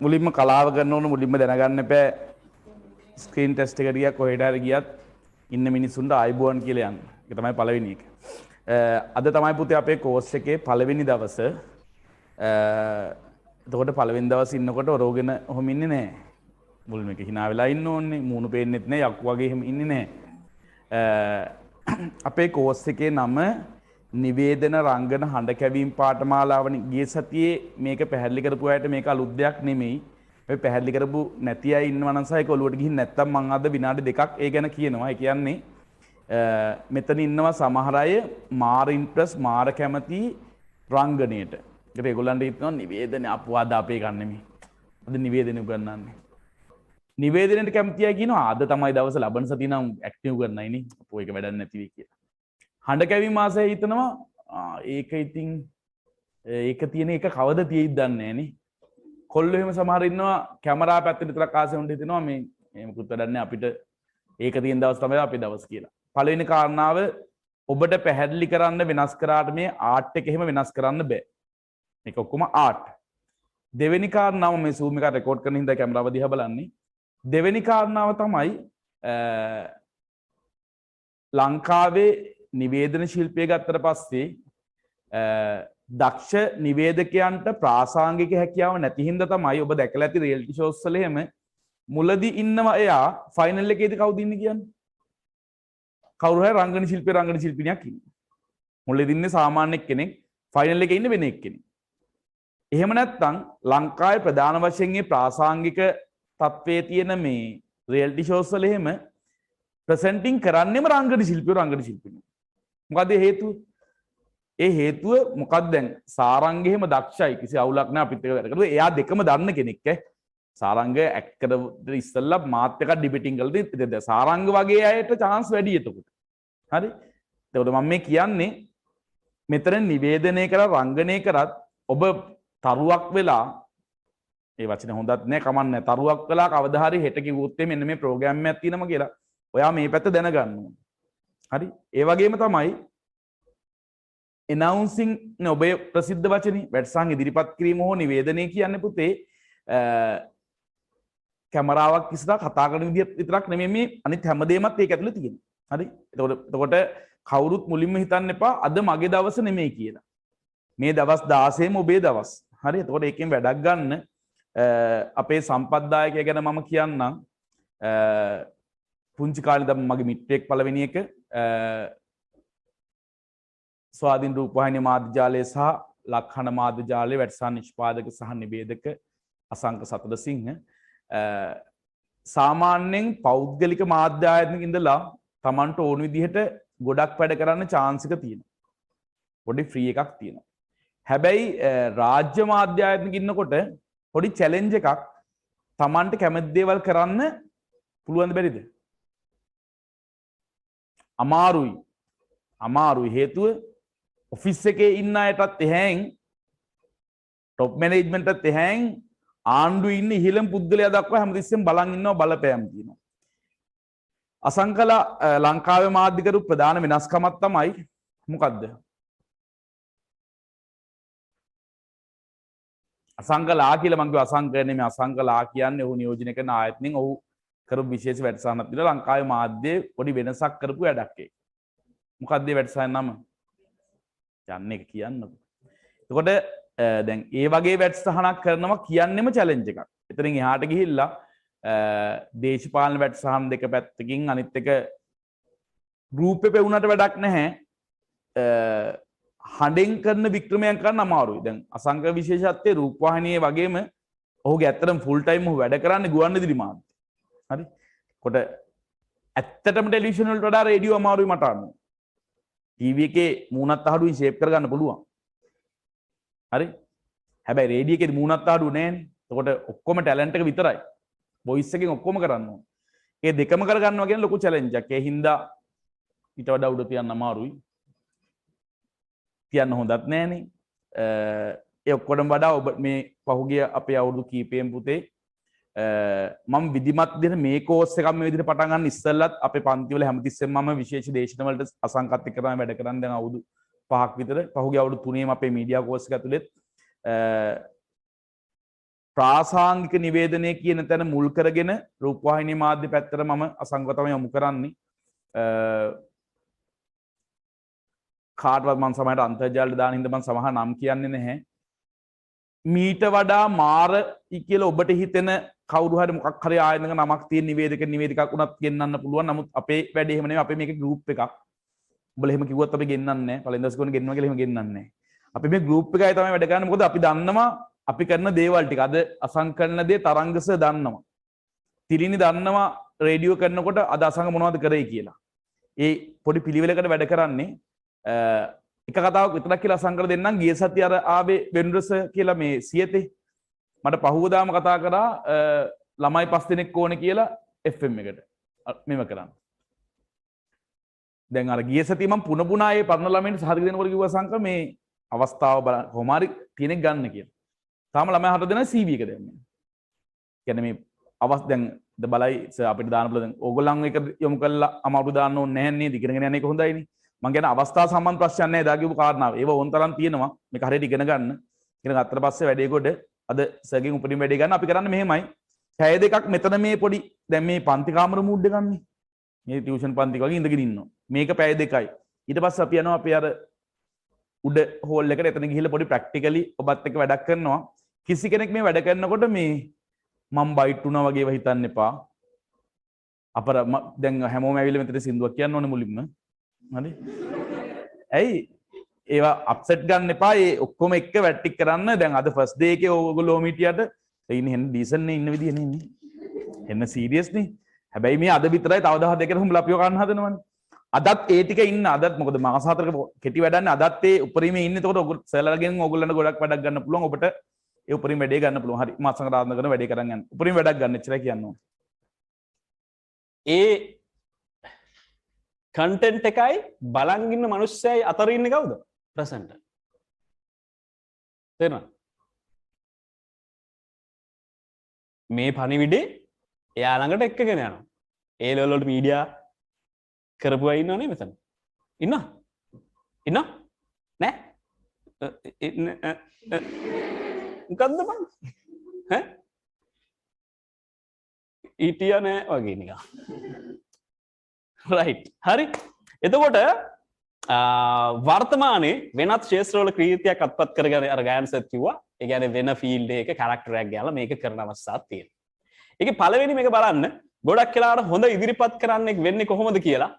මුලින්ම කලාව කරන්න ඕන මුලින්ම දැනගන්න එපා ස්ක්‍රීන් ටෙස්ට් එකට ගියා කොහෙට හරි ගියත් ඉන්න මිනිස්සුන්ට ආයිබෝන් කියලා යන්න. ඒක තමයි පළවෙනි එක. අද තමයි පුතේ අපේ කෝස් එකේ පළවෙනි දවස. එතකොට පළවෙනි දවස් ඉන්නකොට ඔරෝගෙන ඔහොම ඉන්නේ නැහැ. මුල් මේක hina වෙලා ඉන්න ඕනේ. මූණු පේන්නෙත් නැහැ. යක්කු වගේ එහෙම ඉන්නේ නැහැ. අපේ කෝස් එකේ නම නිවේදන රංගන හඬ කැවීම් පාඨමාලාවනේ. ගිය සතියේ මේක පැහැදිලි කරපු අයට මේක අලුත් දෙයක් නෙමෙයි. මේ පැහැදිලි කරපු නැති අය ඉන්නවා නම් සහ ඒක ඔලුවට ගිහින් නැත්තම් මම අද විනාඩි දෙකක් ඒ ගැන කියනවා. ඒ කියන්නේ මෙතන ඉන්නවා සමහර අය මාර ඉන්ට්‍රස් මාර කැමති රංගනයට. ඒකට ඒගොල්ලන්ට හිතනවා නිවේදන අපවාද අපේ ගන්න නෙමෙයි. අද නිවේදනය උගන්වන්නේ. නිවේදනයට කැමති අය කියනවා අද තමයි දවස ලබන සතිය නම් ඇක්ටිව් කරන්නයි නේ. අපෝ ඒක වැඩක් නැති වෙයි කියලා. හඬ කැවීම ආසය හිතනවා ඒක ඉතින් ඒක තියෙන එක කවද තියෙයිද දන්නේ නැහැ නේ. කොල්ලෝ එහෙම සමහර ඉන්නවා කැමරා පැත්තට විතරක් ආසෙ උන්ට හිතෙනවා මේ මොකුත් වැඩක් නැහැ අපිට ඒක තියෙන දවස් තමයි අපේ දවස් කියලා. පළවෙනි කාරණාව ඔබට පැහැදිලි කරන්න වෙනස් කරාට මේ ආර්ට් එක එහෙම වෙනස් කරන්න බෑ. මේක ඔක්කොම ආර්ට්. දෙවෙනි කාරණාව මේ Zoom එක රෙකෝඩ් කරන හින්දා කැමරාව දිහා බලන්නේ. දෙවෙනි කාරණාව තමයි ලංකාවේ නිවේදන ශිල්පය ගත්තට පස්සේ දක්ෂ නිවේදකයන්ට ප්‍රාසංගික හැකියාව නැති හින්දා තමයි ඔබ දැකලා ඇති රියැලිටි ෂෝස් වල එහෙම මුලදී ඉන්නවා එයා ෆයිනල් එකේදී කවුද ඉන්නේ කියන්නේ? කවුරු හරි රංගන ශිල්පිනියක් ඉන්නේ. මුලදී ඉන්නේ සාමාන්‍ය කෙනෙක් ෆයිනල් එකේ ඉන්නේ වෙන එක්කෙනෙක්. එහෙම නැත්නම් ලංකාවේ ප්‍රධාන වශයෙන් මේ ප්‍රාසංගික තත්වයේ තියෙන මේ රියැලිටි ෂෝස් වල එහෙම ප්‍රසෙන්ටිං කරන්නේම රංගන ශිල්පිනියෝ. මොකද හේතුව? ඒ හේතුව මොකක්ද දැන් සාරංග එහෙම දක්ෂයි කිසි අවුලක් නැහැ අපිත් එක වැඩ කරලා. එයා දෙකම දන්න කෙනෙක් සාරංග ඇක්ට් කරලා ඉස්සෙල්ලා මාත් එක්ක ඩිබේටිං කළා. සාරංග වගේ අයට chance වැඩි එතකොට. හරි? එතකොට මම මේ කියන්නේ මෙතන නිවේදනය කරලා රංගනය කරත් ඔබ තරුවක් වෙලා ඒ වචනේ හොඳත් නෑ කමන්නේ. තරුවක් වෙලා කවදා හරි හෙට කිව්වොත් මෙන්න මේ ප්‍රෝග්‍රෑම් එකක් තියෙනවා කියලා. ඔයා මේ පැත්ත දැනගන්න ඕනේ. හරි? ඒ වගේම තමයි announcing ඔබේ ප්‍රසිද්ධ වචනේ වැඩසටහන් ඉදිරිපත් කිරීම හෝ නිවේදනය කියන්නේ පුතේ කැමරාවක් ඉස්සරහා කතා කරන විදිය විතරක් නෙමෙයි මේ අනිත් හැමදේමත් ඒක ඇතුලේ තියෙනවා. හරි? එතකොට කවුරුත් මුලින්ම හිතන්න එපා අද මගේ දවස නෙමෙයි කියලා. මේ දවස් 16ම ඔබේ දවස්. හරි? එතකොට ඒකෙන් වැඩක් ගන්න අපේ සම්පත්දායකය ගැන මම කියන්නම්. පුංචි කාලේ ඉඳන් මගේ මිත්‍රයෙක් පළවෙනි එක ස්වාධීන රූපවාහිනී මාධ්‍ය ජාලය සහ ලක්හන මාධ්‍ය ජාලයේ වැඩසටහන් නිෂ්පාදක සහ නිවේදක අසංක සතරසිංහ සාමාන්‍යයෙන් පෞද්ගලික මාධ්‍ය ආයතනක ඉඳලා Tamanට ඕන විදිහට ගොඩක් වැඩ කරන්න chance එක තියෙනවා. පොඩි ෆ්‍රී එකක් තියෙනවා. හැබැයි රාජ්‍ය මාධ්‍ය ආයතනක ඉන්නකොට පොඩි challenge එකක් Tamanට කැමති දේවල් කරන්න පුළුවන් බැරිද? අමාරුයි හේතුව ඔෆිස් එකේ ඉන්න අයටත් එහෙන් টොප් මැනේජ්මන්ට්ටත් එහෙන් ආණ්ඩුවේ ඉන්න ඉහළම පුද්ගලයා දක්වා හැමතිස්සෙම බලන් ඉන්නවා බලපෑම් තියෙනවා. අසංකල ලංකාවේ මාධ්‍ය කරු ප්‍රධාන වෙනස්කමක් තමයි මොකද්ද? අසංකලා කියලා මම කිව්වා අසංක නෙමෙයි අසංකලා කියන්නේ ඔහු නියෝජනය කරන ආයතනෙන් ඔහු කරපු විශේෂ වැඩසටහනක් තියෙනවා ලංකාවේ මාධ්‍යයේ පොඩි වෙනසක් කරපු වැඩක් ඒක. මොකක්ද මේ වැඩසටහන නම? යන්නේ එක කියන්නකො. එතකොට දැන් ඒ වගේ වැඩසටහනක් කරනවා කියන්නෙම චැලෙන්ජ් එකක්. එතනින් එහාට ගිහිල්ලා දේශපාලන වැඩසටහන් දෙක පැත්තකින් අනිත් එක ගෲප් එකේ වුණාට වැඩක් නැහැ. හඬෙන් කරන වික්‍රමයන් කරන්න අමාරුයි. දැන් අසංක විශේෂත්වයේ රූපවාහිනියේ වගේම ඔහුගේ ඇත්තටම ෆුල් ටයිම් ඔහු වැඩ කරන්නේ ගුවන්විදුලි මාධ්‍ය. හරි? කොට ඇත්තටම ටෙලිවිෂන් වලට වඩා රේඩියෝ අමාරුයි මට අන්න. ටීවී එකේ මූණත් අහඩුවෙන් ෂේප් කරගන්න පුළුවන්. හරි? හැබැයි රේඩියෝ එකේ මූණත් අහඩුව නෑනේ. එතකොට ඔක්කොම ටැලන්ට් එක විතරයි. වොයිස් එකෙන් ඔක්කොම කරන්න ඕන. ඒ දෙකම කරගන්නවා කියන ලොකු චැලෙන්ජ් එකක්. ඒ හින්දා ඊට වඩා උඩ තියන්න අමාරුයි. කියන්න හොඳත් නෑනේ. ඒ ඔක්කොටම වඩා ඔබ මේ පහුගිය අපේ අවුරුදු කීපයෙන් පුතේ මම විධිමත් විදිහට මේ කෝස් එකක් මේ විදිහට පටන් ගන්න ඉස්සෙල්ලත් අපේ පන්ති වල හැමතිස්සෙම මම විශේෂ දේශන වලට අසංකත් එක්ක තමයි වැඩ කරන්නේ. දැන් අවුරුදු 5ක් විතර පහුගිය අවුරුදු 3ේම අපේ මීඩියා කෝස් එක ඇතුළෙත් ප්‍රාසාංගික නිවේදනය කියන තැන මුල් කරගෙන රූපවාහිනී මාධ්‍ය පැත්තට මම අසංගතව යොමු කරන්නේ. කාටවත් මම සමහරට අන්තර්ජාලයට දාන හින්දා මම සමහර නම් කියන්නේ නැහැ. මීට වඩා මාර කියලා ඔබට හිතෙන කවුරු හරි මොකක් හරි ආයතනක නමක් තියෙන නිවේදකයෙක් උනත් ගෙන්නන්න පුළුවන්. නමුත් අපේ වැඩේ එහෙම නෙමෙයි. අපේ මේක ගෲප් එකක්. උඹලා එහෙම කිව්වත් අපි ගෙන්නන්නේ නැහැ. පළවෙනි දවසේ කොහොමද ගෙන්නනවා කියලා එහෙම ගෙන්නන්නේ නැහැ. අපි මේ ගෲප් එකයි තමයි වැඩ කරන්නේ. මොකද අපි දන්නවා අපි කරන දේවල් ටික. අද අසං කරන දේ තරංගස දන්නවා. තිරිනි දන්නවා රේඩියෝ කරනකොට අද අසංග මොනවද කරේ කියලා. ඒ පොඩි පිළිවෙලකට වැඩ කරන්නේ එක කතාවක් විතරක් කියලා අසං කර දෙන්නම්. ගිය සතිය අර ආවේ වෙන්රස කියලා මේ සියතේ මට පහුවදාම කතා කරා ළමයි 5 දෙනෙක් ඕනේ කියලා FM එකට මෙව කරන්න. දැන් අර ගිය සතිය මම පුන පුනා ඒ පරණ ළමයින්ට සහතික දෙනකොට කිව්වා සංක මේ අවස්ථාව බලන්න කොහොම හරි කෙනෙක් ගන්න කියලා. තාම ළමයි 7 දෙනා CV එක දැම්මේ. කියන්නේ මේ දැන් බලයි අපිට දාන්න පුළුවන් දැන් ඕගොල්ලන් එක යොමු කළා අමාරු දාන්න ඕනේ නැහැ නේද? ඉගෙනගෙන යන එක හොඳයිනේ. මං කියන අවස්ථා සම්බන්ධ ප්‍රශ්නයක් නැහැ දා කියපු කාරණාව. ඒව ඕන තරම් තියෙනවා. මේක හරියට ඉගෙන ගන්න. ඉගෙන ගත්තට පස්සේ වැඩේ කොට අද සර්ගෙන් උපරිම වැඩේ ගන්න අපි කරන්නේ මෙහෙමයි. පැය දෙකක් මෙතන මේ පොඩි දැන් මේ පන්ති කාමර මූඩ් එක ගන්න. මේ ටියුෂන් පන්ති වගේ ඉඳගෙන ඉන්නවා. මේක පැය දෙකයි. ඊට පස්සේ අපි යනවා අපි අර උඩ හෝල් එකට එතන ගිහිල්ලා පොඩි ප්‍රැක්ටිකලි ඔබත් එක්ක වැඩක් කරනවා. කිසි කෙනෙක් මේ වැඩ කරනකොට මේ මම බයිට් වුණා වගේ ඒවා හිතන්න එපා. අපර දැන් හැමෝම ඇවිල්ලා මෙතන සින්දුවක් කියන්න ඕනේ මුලින්ම. හරි? ඇයි ඒවා අප්සෙට් ගන්න එපා. ඒ ඔක්කොම එක්ක වැට්ටික් කරන්න. දැන් අද ෆස්ට් ඩේ එකේ ඕගොල්ලෝ හිටියට ඉන්නේ හෙන්න ඩීසන්ට් නේ ඉන්න විදිය නේ ඉන්නේ. හෙන්න සීරියස් නේ. හැබැයි මේ අද විතරයි තව දවස් දෙකකට හුඹලා අපිව ගන්න හදනවනේ. අදත් ඒ ටික ඉන්න අදත් මොකද මාස 4ක කෙටි වැඩන්නේ අදත් ඒ උපරිමේ ඉන්නේ. එතකොට ඔයගොල්ලෝ සෙලරගෙන් ඕගොල්ලන්ට ගොඩක් වැඩක් ගන්න පුළුවන්. ඔබට ඒ උපරිම වැඩේ ගන්න පුළුවන්. හරි මාස සංග රාත්න කරන වැඩේ කරන් යන්න. උපරිම වැඩක් ගන්න එච්චරයි කියන්න ඕනේ. ඒ කන්ටෙන්ට් එකයි බලන් ඉන්න මිනිස්සයයි අතර ඉන්නේ කවුද? ප්‍රසන්ටර්. තේරෙනවද? මේ පණිවිඩේ එයා ළඟට එක්කගෙන යනවා. ඒ ලෙවල් වලට මීඩියා කරපු අය ඉන්නවනේ මෙතන. ඉන්නවා? ඉන්නවා? නෑ? මොකද්ද බං? ඈ? ඊටියා නෑ වගේ නිකන්. රයිට්. හරි. එතකොට වර්තමානයේ වෙනත් ක්ෂේත්‍රවල ක්‍රියාත්මකයක් අත්පත් කරගෙන අර ගයන්සත් කිව්වා. ඒ කියන්නේ වෙන ෆීල්ඩ් එකක කැරක්ටර් එකක් ගාලා මේක කරන අවස්ථාවක් තියෙනවා. ඒකේ පළවෙනි මේක බලන්න ගොඩක් වෙලාවට හොඳ ඉදිරිපත් කරන්නෙක් වෙන්නේ කොහොමද කියලා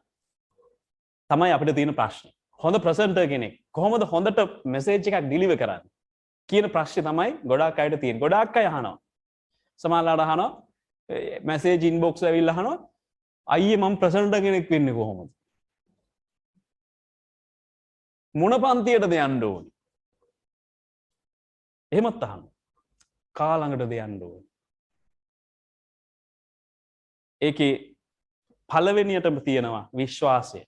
තමයි අපිට තියෙන ප්‍රශ්නේ. හොඳ ප්‍රසන්ටර් කෙනෙක් කොහොමද හොඳට මෙසේජ් එකක් ඩිලිවර් කරන්නේ කියන ප්‍රශ්නේ තමයි ගොඩක් අයට තියෙන්නේ. ගොඩක් අය අහනවා. සමහරවල්ලාට අහනවා මෙසේජ් ඉන්බොක්ස් ඇවිල්ලා අහනවා අයියේ මම ප්‍රසන්ටර් කෙනෙක් වෙන්නේ කොහොමද? මොන පන්තියටද යන්න ඕනේ? එහෙමත් අහනවා. කා ළඟටද යන්න ඕනේ? ඒකේ පළවෙනියටම තියෙනවා විශ්වාසය.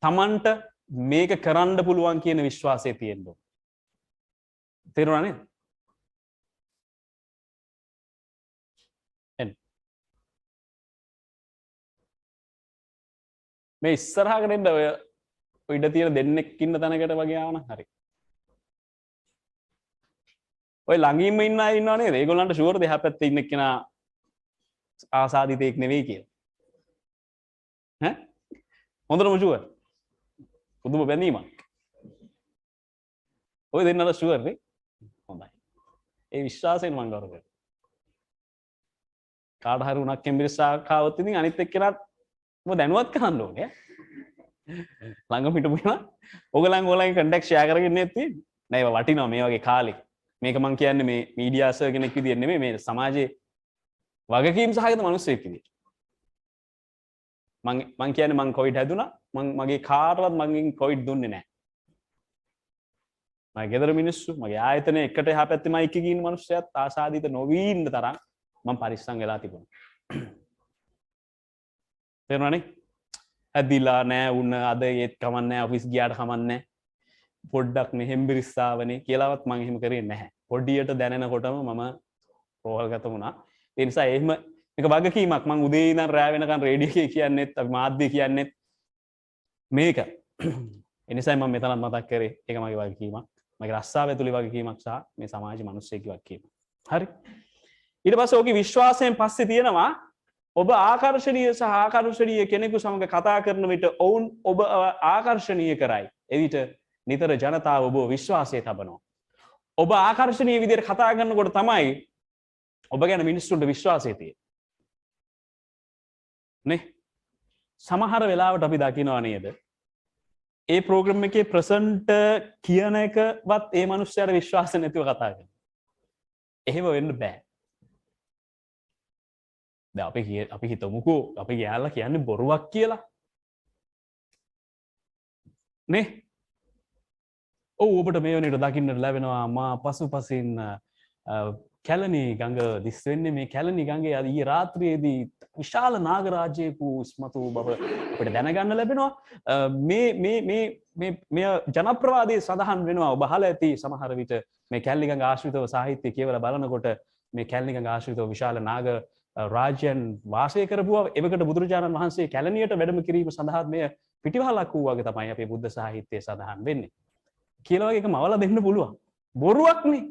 තමන්ට මේක කරන්න පුළුවන් කියන විශ්වාසය තියෙන්න ඕනේ. තේරුණා නේද? මේ ඉස්සරහකට එන්න ඔය ඉඩ තියෙන දෙන්නෙක් ඉන්න තැනකට වගේ ආවනම් හරි. ඔය ළඟින්ම ඉන්න අය ඉන්නව නේද? ඒගොල්ලන්ට ෂුවර්ද එහා පැත්තේ ඉන්න කෙනා ආසාදිතෙක් නෙවෙයි කියලා. ඈ? හොඳටම ෂුවර්. පුදුම බැඳීමක්. ඔය දෙන්නට ෂුවර් නේ? හොඳයි. ඒ විශ්වාසයෙන් මම ගෞරව කරනවා. කාට හරි උණක් කෙම්බිරිස්සාකාවොත් ඉතින් අනිත් එක්කෙනාත් මොකද දැනුවත් කරන්න ඕනේ. ළඟම හිටපු කෙනා ඔයගොල්ලන්ගේ කන්ටැක්ට් ෂෙයා කරගෙන ඉන්නේ තියෙන්නේ. නෑ ඒවා වටිනවා මේ වගේ කාලෙක. මේක මම කියන්නේ මේ මීඩියා සර් කෙනෙක් විදියට නෙමෙයි මේ සමාජයේ වගකීම් සහගත මිනිස්සෙක් විදියට. මං කියන්නේ මං කොවිඩ් හැදුනා. මගේ කාටවත් මගෙන් කොවිඩ් දුන්නේ නැහැ. මගේ ගෙදර මිනිස්සු මගේ ආයතනයේ එකට එහා පැත්තේ මයික් එකේ ඉන්න මිනිස්සුයත් ආසාදිත නොවී ඉන්න තරම් මම පරිස්සම් වෙලා තිබුණා. තේරුණානේ? ඇදිලා නෑ උන අද ඒත් කමන්නේ ඔෆිස් ගියාට කමන්නේ පොඩ්ඩක් මෙහෙම් බිරිස්සාවනේ කියලාවත් මම එහෙම කරේ නැහැ. පොඩියට දැනෙනකොටම මම රෝහල්ගත වුණා. ඒ නිසා එහෙම මේක වගකීමක්. මම උදේ ඉඳන් රෑ වෙනකන් රේඩියෝ එකේ කියන්නෙත් අපි මාධ්‍ය කියන්නෙත් මේක. ඒ නිසායි මම මෙතනත් මතක් කරේ ඒක මගේ වගකීමක්. මගේ රස්සාව ඇතුළේ වගකීමක් සහ මේ සමාජ මිනිස්සෙක්ගේ වගකීම. හරි. ඊට පස්සේ ඔහුගේ විශ්වාසයෙන් පස්සේ තියෙනවා ඔබ ආකර්ශනීය සහ ආකර්ශනීය කෙනෙකු සමග කතා කරන විට ඔවුන් ඔබ ආකර්ශනීය කරයි. එවිට නිතර ජනතාව ඔබ විශ්වාසය තබනවා. ඔබ ආකර්ශනීය විදිහට කතා කරනකොට තමයි ඔබ ගැන මිනිස්සුන්ට විශ්වාසය තියෙන්නේ. නේ? සමහර වෙලාවට අපි දකිනවා නේද? ඒ ප්‍රෝග්‍රෑම් එකේ ප්‍රසන්ට් කියන එකවත් ඒ මිනිස්සයාට විශ්වාස නැතිව කතා කරනවා. එහෙම වෙන්න බෑ. දැන් අපි හිතමුකෝ අපි යාළුවා කියන්නේ බොරුවක් කියලා. නේ? ඔව් ඔබට මේ වෙනේට දකින්නට ලැබෙනවා මා පසුපසින් කැලණි ගඟ දිස් වෙන්නේ මේ කැලණි ගඟේ ඊයේ රාත්‍රියේදී විශාල නාගරාජයෙකු ඉස්මතු බව අපිට දැනගන්න ලැබෙනවා. මේ ජනප්‍රවාදයේ සඳහන් වෙනවා ඔබ අහලා ඇති සමහර විට මේ කැලණි ගඟ ආශ්‍රිතව සාහිත්‍ය කියවලා බලනකොට මේ කැලණි ගඟ ආශ්‍රිතව විශාල නාග රාජ්‍යයන් වාසය කරපුවා. එවකට බුදුරජාණන් වහන්සේ කැලණියට වැඩම කිරීම සඳහා මේ පිටිවහලක් වූ වගේ තමයි අපේ බුද්ධ සාහිත්‍යයේ සඳහන් වෙන්නේ. කියලා වගේ එක මවලා දෙන්න පුළුවන්. බොරුවක් නේ.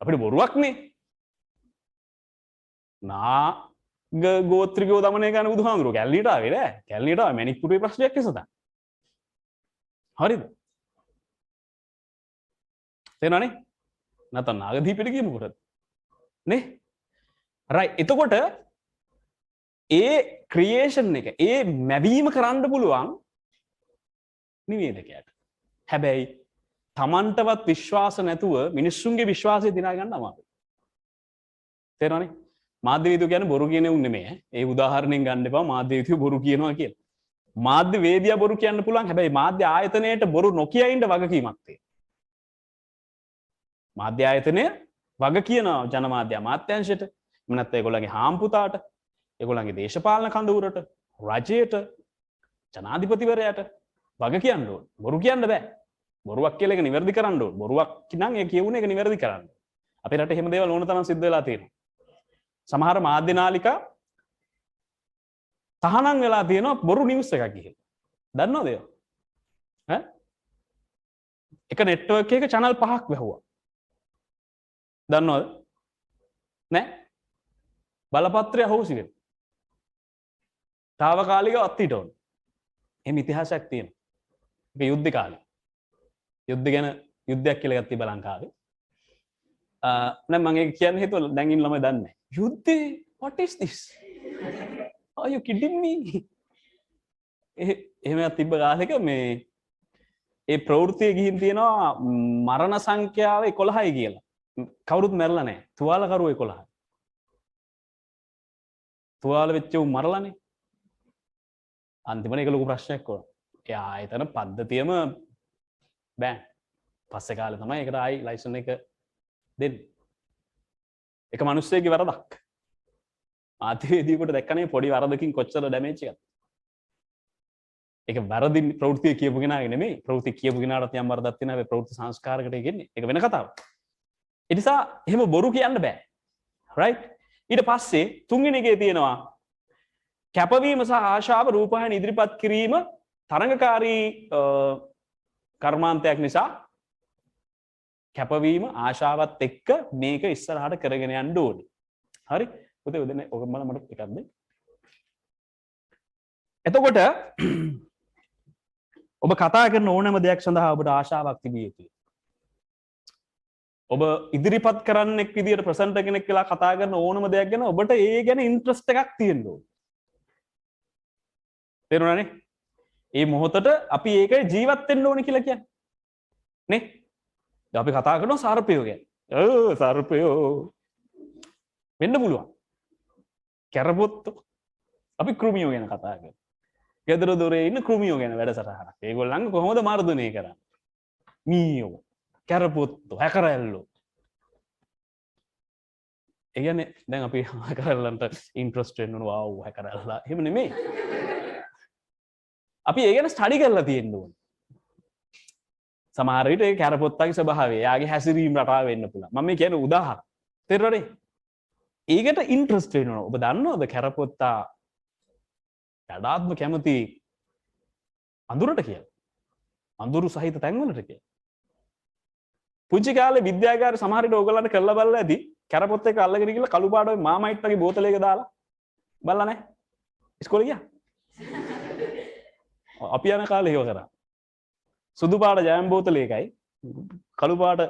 අපිට බොරුවක් නේ. ගෝත්‍රිකයෝ දමනය කරන බුදුහාමුදුරුවෝ කැලණියට ආවේ නෑ. කැලණියට ආවේ මැණික්කුරුවේ ප්‍රශ්නයක් නිසා. හරිද? තේරෙනවනේ? නැත්නම් නාගදීපෙට ගියමු කොටද? නේ? රයිට්. එතකොට ඒ ක්‍රියේෂන් එක ඒ මැවීම කරන්න පුළුවන් නිවේදකයාට. හැබැයි තමන්ටවත් විශ්වාස නැතුව මිනිස්සුන්ගේ විශ්වාසය දිනා ගන්න අමාරුයි. තේරෙනවනේ? මාධ්‍යවේදියෝ කියන්නේ බොරු කියන උන් නෙමෙයි. ඒ උදාහරණයෙන් ගන්න එපා මාධ්‍යවේදියෝ බොරු කියනවා කියලා. මාධ්‍යවේදියා බොරු කියන්න පුළුවන්. හැබැයි මාධ්‍ය ආයතනයේට බොරු නොකිය ඉන්න වගකීමක් තියෙනවා. මාධ්‍ය ආයතනය වග කියනවා ජනමාධ්‍ය අමාත්‍යාංශයට. එහෙම නැත්නම් ඒගොල්ලන්ගේ හාම්පුතාට, ඒගොල්ලන්ගේ දේශපාලන කඳවුරට, රජයට, ජනාධිපතිවරයාට වග කියන්න ඕන. බොරු කියන්න බෑ. බොරුවක් කියලා එක නිවැරදි කරන්න ඕන. බොරුවක් නම් ඒ කියුණ එක නිවැරදි කරන්න. අපේ රටේ එහෙම දේවල් ඕන තරම් සිද්ධ වෙලා තියෙනවා. සමහර මාධ්‍ය නාලිකා තහනම් වෙලා තියෙනවා බොරු නිවුස් එකක් ගිහින්. දන්නවද ඒක? ඈ? එක නෙට්වර්ක් එකක channel 5ක් වැහුවා. දන්නවද? නෑ. බලපත්‍රය අහෝසි වෙනවා. తాවකාලිකව අත්හිට ඕන. එහෙම ඉතිහාසයක් තියෙනවා. ඒක යුද්ධ කාලේ. යුද්ධ ගැන යුද්ධයක් කියලා ගත්තා තිබ්බ ලංකාවේ. නෑ මම ඒක කියන්න හිතුවා දැන් ඉන්න ළමයි දන්නේ නැහැ. යුද්ධේ what is this? Are you kidding me? එහෙම තිබ්බ කාලෙක මේ ඒ ප්‍රවෘත්තිය ගිහින් තියෙනවා මරණ සංඛ්‍යාව 11යි කියලා. කවුරුත් මැරලා නැහැ. තුවාලකරුවෝ 11යි. තුවාල වෙච්ච උන් මරලානේ. අන්තිමට ඒක ලොකු ප්‍රශ්නයක් වුණා. ඒ ආයතන පද්ධතියම බෑන්. පස්සේ කාලේ තමයි ඒකට ආයි ලයිසන් එක දෙන්නේ. එක මිනිස්සෙක්ගේ වරදක්. ආතිවේදීකට දැක්කනේ පොඩි වරදකින් කොච්චර ඩැමේජ් එකක්ද. ඒක වැරදි ප්‍රවෘත්ති කියපු කෙනාගේ නෙමෙයි. ප්‍රවෘත්ති කියපු කෙනාට යම් වරදක් තියෙනවා. හැබැයි ප්‍රවෘත්ති සංස්කාරකට එන්නේ. ඒක වෙන කතාවක්. ඒ නිසා එහෙම බොරු කියන්න බෑ. රයිට්? ඊට පස්සේ තුන්වෙනි එකේ තියෙනවා කැපවීම සහ ආශාව රූපහානි ඉදිරිපත් කිරීම තරඟකාරී කර්මාන්තයක් නිසා කැපවීම ආශාවත් එක්ක මේක ඉස්සරහට කරගෙන යන්න ඕනේ. හරි? පුතේ ඔය දෙන්නේ ඔක මට එකක් දෙන්න. එතකොට ඔබ කතා කරන ඕනෑම දෙයක් සඳහා ඔබට ආශාවක් තිබිය යුතුයි. ඔබ ඉදිරිපත් කරන්නෙක් විදියට ප්‍රසන්ටර් කෙනෙක් කියලා කතා කරන ඕනම දෙයක් ගැන ඔබට ඒ ගැන ඉන්ට්‍රස්ට් එකක් තියෙන්න ඕනේ. තේරුණානේ? ඒ මොහොතට අපි ඒක ජීවත් වෙන්න ඕනේ කියලා කියන්නේ. නේ? දැන් අපි කතා කරනවා සර්පයෝ ගැන. සර්පයෝ වෙන්න පුළුවන්. කැරපොත්තෝ. අපි කෘමියෝ ගැන කතා කරනවා. ගෙදර දොරේ ඉන්න කෘමියෝ ගැන වැඩසටහනක්. ඒගොල්ලන්ගේ කොහොමද මර්ධනය කරන්නේ? මීයෝ, කැරපොත්තෝ, හැකරැල්ලෝ. ඒ කියන්නේ දැන් අපි හැකරැල්ලන්ට ඉන්ට්‍රස්ට් වෙන්න ඕන වාව් හැකරැල්ලා. එහෙම නෙමෙයි. අපි ඒ ගැන ස්ටඩි කරලා තියෙන්න ඕනේ. සමහර විට ඒ කැරපොත්තගේ ස්වභාවය, යාගේ හැසිරීම රටාව වෙන්න පුළුවන්. මම මේ කියන්නේ උදාහරණ. තේරුණානේ? ඒකට ඉන්ට්‍රස්ට් වෙන්න ඕන. ඔබ දන්නවද කැරපොත්තා වඩාත්ම කැමති අඳුරට කියලා? අඳුරු සහිත තැන්වලට කියලා. පුංචි කාලේ විද්‍යාගාරේ සමහර විට ඕගොල්ලන්ට කරලා බලලා ඇති කැරපොත් එක අල්ලගෙන ගිහලා කළු පාට ඔය මාමයිට් වගේ බෝතලයක දාලා බලලා නැහැ ඉස්කෝලේ ගියා අපි යන කාලේ ඒව කරා සුදු පාට ජෑම් බෝතලයකයි කළු පාට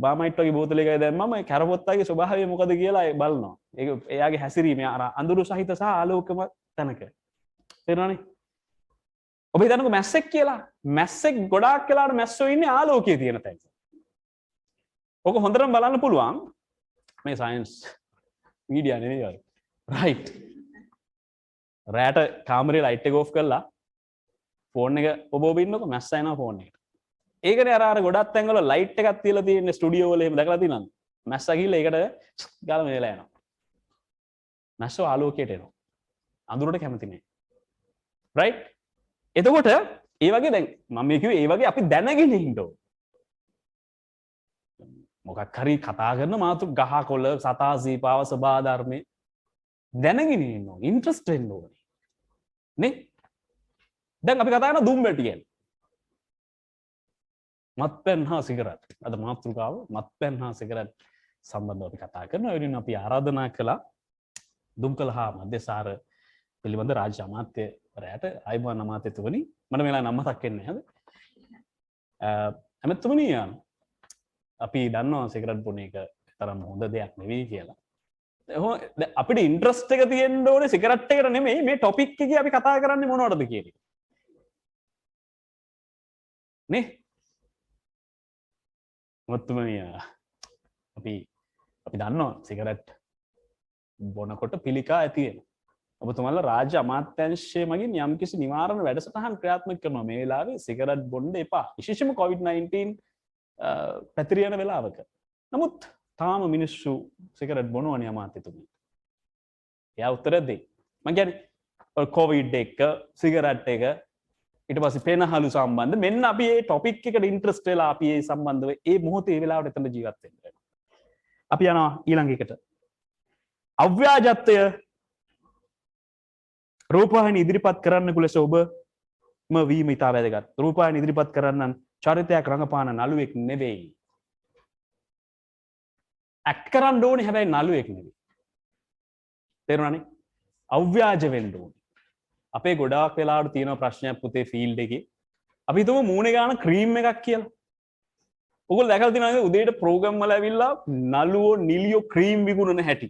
මාමයිට් වගේ බෝතලයකයි දැම්මම ඒ කැරපොත්තගේ ස්වභාවය මොකද කියලා බලනවා ඒක එයාගේ හැසිරීම අර අඳුරු සහිත සහ ආලෝකම තැනක තේරෙනවනේ ඔබ හිතන්නකෝ මැස්සෙක් කියලා මැස්සෙක් ගොඩාක් වෙලාවට මැස්සෝ ඉන්නේ ආලෝකයේ තියෙන තැනක ඔක හොඳටම බලන්න පුළුවන් මේ සයන්ස් මීඩියා නෙවෙයි වගේ රයිට් රෑට කාමරේ ලයිට් එක ඕෆ් කරලා ෆෝන් එක ඔබ ඉන්නකො මැස්ස එනවා ෆෝන් එකට ඒකනේ අර ගොඩක් තැන්වල ලයිට් එකක් තියලා තියෙන ස්ටුඩියෝ වල එහෙම දැකලා තියෙනවද මැස්ස ගිහලා ඒකට ගාලා මෙලා යනවා මැස්සෝ ආලෝකයට එනවා අඳුරට කැමති නෑ රයිට් එතකොට ඒ වගේ දැන් මම මේ කිව්වේ ඒ වගේ අපි දැනගෙන ඉන්න ඕන මොකක් හරි කතා කරන මාතු ගහ කොළ සතා සීපාව සබා ධර්මයේ දැනගෙන ඉන්න ඕන ඉන්ට්‍රස්ට් වෙන්න ඕනේ නේ දැන් අපි කතා කරන දුම්බැටි ගැන මත්පැන් හා සිගරට් අද මාතෘකාව මත්පැන් හා සිගරට් සම්බන්ධව අපි කතා කරනවා ඒ වෙනුවෙන් අපි ආරාධනා කළා දුම්කල හා මධ්‍යසාර පිළිබඳ රාජ්‍ය අමාත්‍යවරයාට ආයුබෝවන් අමාත්‍යතුමනි මට මේලා නම මතක් වෙන්නේ නැහැද අමතුමනි අපි දන්නවා සිගරට් බොන එක තරම් හොඳ දෙයක් නෙවෙයි කියලා අපිට ඉන්ට්‍රස්ට් එක තියෙන්න ඕනේ සිගරට් එකට නෙමෙයි මේ ටොපික් එකේ අපි කතා කරන්නේ මොනවටද කියන එක නේ මුතුමනි අපි දන්නවා සිගරට් බොනකොට පිළිකා ඇති වෙනවා ඔබතුමාලා රාජ්‍ය අමාත්‍යාංශයේ මගින් යම්කිසි නිවාරණ වැඩසටහන් ක්‍රියාත්මක කරනවා මේ වෙලාවේ සිගරට් බොන්න එපා විශේෂයෙන්ම COVID-19 පැතිරියන වෙලාවක නමුත් තාම මිනිස්සු සිගරට් බොනවනේ අමාත්‍යතුමනි එයා උත්තර දෙයි මම කියන්නේ කොවිඩ් එක සිගරට් එක ඊට පස්සේ පෙනහළු සම්බන්ධ මෙන්න අපි මේ ටොපික් එකට ඉන්ට්‍රස්ට් වෙලා අපි මේ සම්බන්ධව මේ මොහොතේ වෙලාවට එතන ජීවත් වෙන්න අපි යනවා ඊළඟ එකට අව්‍යාජත්වය රූපවාහිනී ඉදිරිපත් කරන්නෙකු ලෙස ඔබම වීම ඉතා වැදගත් රූපවාහිනී ඉදිරිපත් කරන්නන් චරිතයක් රඟපාන නළුවෙක් නෙවෙයි ඇක්ට් කරන්න ඕනේ හැබැයි නළුවෙක් නෙවෙයි තේරුණානේ අව්‍යාජ වෙන්න ඕනේ අපේ ගොඩාක් වෙලාවට තියෙන ප්‍රශ්නයක් පුතේ ෆීල්ඩ් එකේ අපි හිතමු මූණේ ගාන ක්‍රීම් එකක් කියලා ඔයගොල්ලෝ දැකලා තියෙනවද උදේට ප්‍රෝග්‍රෑම් වල ඇවිල්ලා නළුවෝ නිලියෝ ක්‍රීම් විකුණන හැටි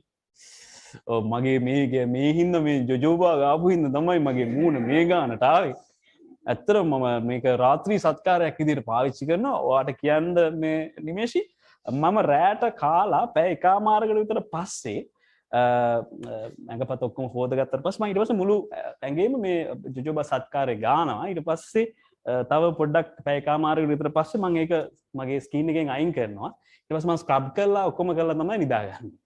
මගේ මේ හින්දා මේ ජොජෝබා ගාපු හින්දා තමයි මගේ මූණ මේ ගානට ආවේ ඇත්තටම මම මේක රාත්‍රී සත්කාරයක් විදිහට පාවිච්චි කරනවා ඔයාට කියන්න මේ නිමේෂි මම රැට කාලා පැය එකමාරකට විතර පස්සේ ඇඟපත ඔක්කොම හොදගත්තට පස්සේ මම ඊට පස්සේ මුළු ඇඟේම මේ ජොජෝබා සත්කාරේ ගානවා ඊට පස්සේ තව පොඩ්ඩක් පැය එකමාරකට විතර පස්සේ මම ඒක මගේ ස්කින් එකෙන් අයින් කරනවා ඊට පස්සේ මම ස්ක්‍රබ් කරලා ඔක්කොම කරලා තමයි නිදාගන්නේ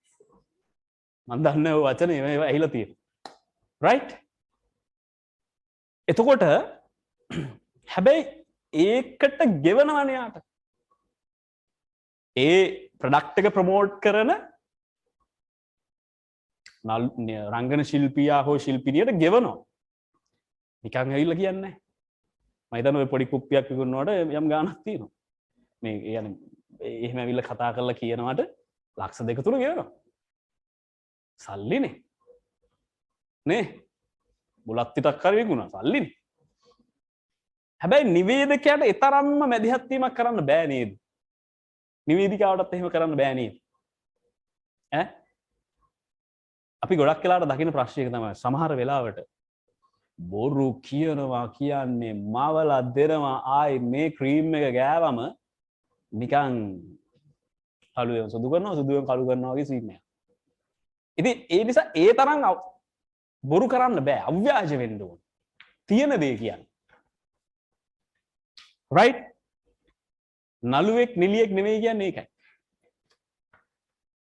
මම දන්නේ ඔය වචනේ මේවා ඇහිලා තියෙනවා රයිට් එතකොට හැබැයි ඒකට ගෙවනවනේ යාට ඒ ප්‍රොඩක්ට් එක ප්‍රොමෝට් කරන රංගන ශිල්පියා හෝ ශිල්පිනියට ගෙවනවා නිකන් ඇවිල්ලා කියන්නේ මම හිතන්නේ ඔය පොඩි කුප්පියක් විකුණනකොට යම් ගාණක් තියෙනවා මේ يعني එහෙම ඇවිල්ලා කතා කරලා කියනවාට ලක්ෂ 2 3 ගෙවනවා සල්ලිනේ නේ බුලත් ටිකක් හරි විකුණා සල්ලිනේ හැබැයි නිවේදකයාට ඒ තරම්ම මැදිහත් වීමක් කරන්න බෑ නේද නිවේදිකාවටත් එහෙම කරන්න බෑ නේද ඈ අපි ගොඩක් වෙලාවට දකින ප්‍රශ්නයක තමයි සමහර වෙලාවට බොරු කියනවා කියන්නේ මවලා දෙනවා ආයි මේ ක්‍රීම් එක ගෑවම නිකන් කළුවෙන් සුදු කරනවා සුදුවෙන් කළු කරනවා වගේ සීන් එකක්. ඉතින් ඒ නිසා ඒ තරම් බොරු කරන්න බෑ අව්‍යාජ වෙන්න ඕන. තියෙන දේ කියන්නේ. right? නළුවෙක් නිලියෙක් නෙමෙයි කියන්නේ ඒකයි.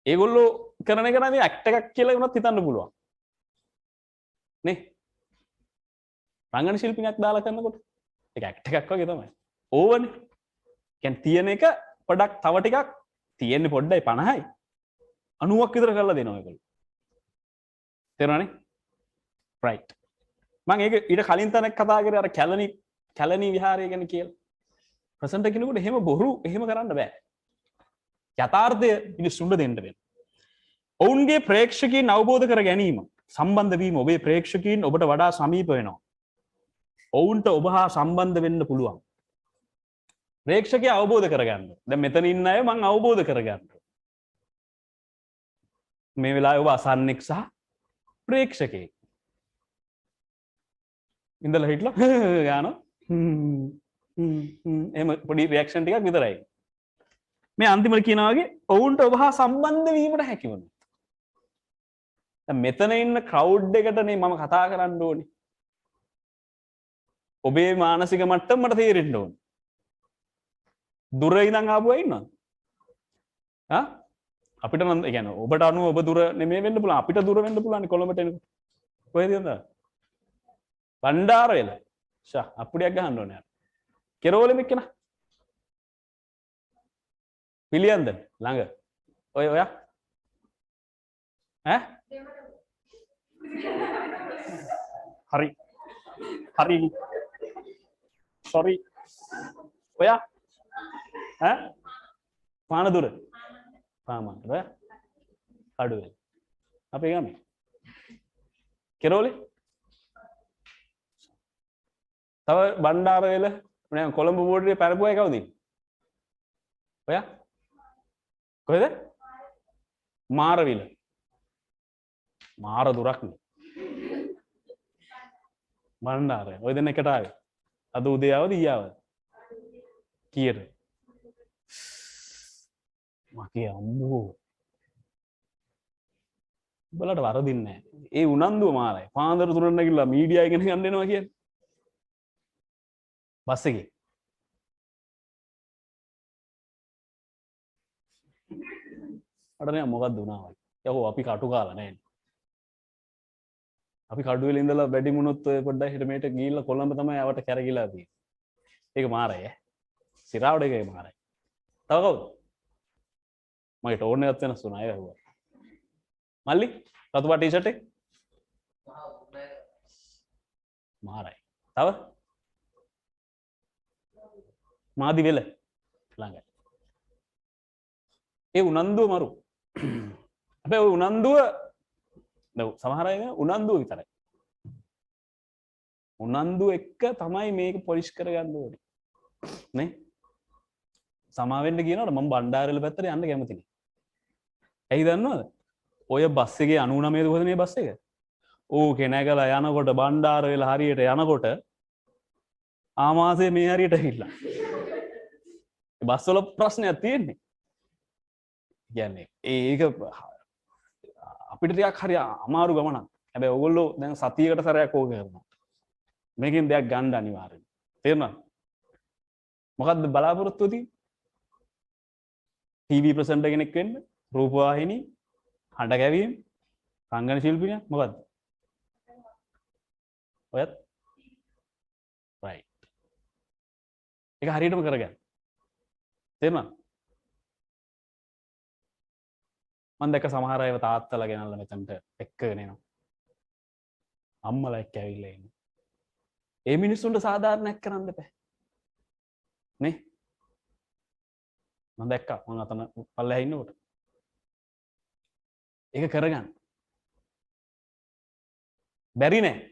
ඒගොල්ලෝ කරන එක නම් ඇක්ට් එකක් කියලා වුණත් හිතන්න පුළුවන්. නේ? රංගන ශිල්පිනියක් දාලා කරනකොට ඒක ඇක්ට් එකක් වගේ තමයි. ඕවනේ. කියන්නේ තියෙන එක පොඩක් තව ටිකක් තියෙන්නේ පොඩ්ඩයි 50යි. 90ක් විතර කරලා දෙනවා ඒගොල්ලෝ. තේරුණානේ? right. මම ඒක ඊට කලින් තැනක් කතා කරේ අර කැලණි විහාරය ගැන කියලා. ප්‍රසන්ටර් කෙනෙකුට එහෙම බොරු එහෙම කරන්න බෑ. යථාර්ථය මිනිස්සුන්ට දෙන්න වෙනවා. ඔවුන්ගේ ප්‍රේක්ෂකයන් අවබෝධ කර ගැනීම සම්බන්ධ වීම ඔබේ ප්‍රේක්ෂකයන් ඔබට වඩා සමීප වෙනවා. ඔවුන්ට ඔබ හා සම්බන්ධ වෙන්න පුළුවන්. ප්‍රේක්ෂකයා අවබෝධ කරගන්න. දැන් මෙතන ඉන්න අය මම අවබෝධ කරගන්න. මේ වෙලාවේ ඔබ අසන්නෙක් සහ ප්‍රේක්ෂකයෙක්. ඉඳලා හිටලා ගානවා. එහෙම පොඩි රියැක්ෂන් ටිකක් විතරයි. මේ අන්තිමට කියනවා වගේ ඔවුන්ට ඔබ හා සම්බන්ධ වීමට හැකි වෙනවා. දැන් මෙතන ඉන්න ක්‍රවුඩ් එකටනේ මම කතා කරන්න ඕනේ. ඔබේ මානසික මට්ටම මට තේරෙන්න ඕනේ. දුර ඉඳන් ආපු අය ඉන්නවද? අපිට නම් ඒ කියන්නේ ඔබට අනුව ඔබ දුර නෙමෙයි වෙන්න පුළුවන්. අපිට දුර වෙන්න පුළුවන් කොළඹට එනකොට. කොහෙද යන්නේ? බණ්ඩාරවැල. අප්පුඩියක් ගහන්න ඕනේ. කෙරෝලෙම එක්කන. පිළියන්ද ළඟ. ඔයා? හරි. හරි. sorry. ඔයා? පානදුර. පාමන්ට. ඔයා? කඩුවෙල. අපේ ගමේ. කෙරෝලේ? තව බණ්ඩාරවැල නෑ කොළඹ බෝඩරේ පැරපු අය කවුද? ඔයා? කොහෙද? මාරවිල. මාර දුරක් නේ. බණ්ඩාරය. ඔය දෙන්න එකට ආවේ. අද උදේ ආවද ඊයේ ආවද? කීයට? මගේ අම්මෝ. උඹලට වරදින්නේ නැහැ. ඒ උනන්දුව මාරයි. පාන්දර තුරන්න නැගිලා මීඩියා එකෙන් ගන්න එනවා කියන්නේ. බස් එකේ. අර නෑ මොකක්ද වුණා වගේ. යකෝ අපි කටු කාලා නෑනේ. අපි කඩුවෙල ඉඳලා වැඩි මුණොත් ඔය පොඩ්ඩක් හිට මේට ගිහිල්ලා කොළඹ තමයි ආවට කැරකිලා තියෙන්නේ. ඒක මාරයි ඈ. සිරාවඩ එකේ මාරයි. තව කවුද? මගේ ටෝන් එකත් වෙනස් වුණා අය වැහුවා. මල්ලි රතු පාට ටී-ෂර්ට් එක. මාරයි. තව? මාදි වෙල ළඟයි. ඒ උනන්දුව මරු. හැබැයි ඔය උනන්දුව සමහර අය උනන්දුව විතරයි. උනන්දුව එක්ක තමයි මේක පොලිෂ් කරගන්න ඕනේ. නේ? සමාවෙන්න කියනකොට මම බණ්ඩාරවැල පැත්තට යන්න කැමති නෑ. ඇයි දන්නවද? ඔය බස් එකේ 99 දුවද මේ බස් එක? ඕකේ නැගලා යනකොට බණ්ඩාරවැල හරියට යනකොට ආමාශය මේ හරියට ඇවිල්ලා. බස් වල ප්‍රශ්නයක් තියෙන්නේ. කියන්නේ ඒක අපිට ටිකක් හරි අමාරු ගමනක්. හැබැයි ඕගොල්ලෝ දැන් සතියකට සැරයක් ඕක කරනවා. මේකෙන් දෙයක් ගන්න අනිවාර්යයෙන්. තේරුණාද? මොකද්ද බලාපොරොත්තු වෙන්නේ? ටීවී ප්‍රසන්ටර් කෙනෙක් වෙන්න, රූපවාහිනී, හඬ ගැවීම, රංගන ශිල්පිනියක් මොකද්ද? ඔයත්? right. ඒක හරියටම කරගන්න. තේරුණාද? මම දැක්ක සමහර අයව තාත්තලා ගෙනල්ලා මෙතනට එක්කගෙන එනවා. අම්මලා එක්ක ඇවිල්ලා ඉන්නේ. ඒ මිනිස්සුන්ට සාධාරණයක් කරන්න බෑ. නේ? මම දැක්කා මම අතන පල්ලෙහා ඉන්නකොට. ඒක කරගන්න. බැරි නෑ.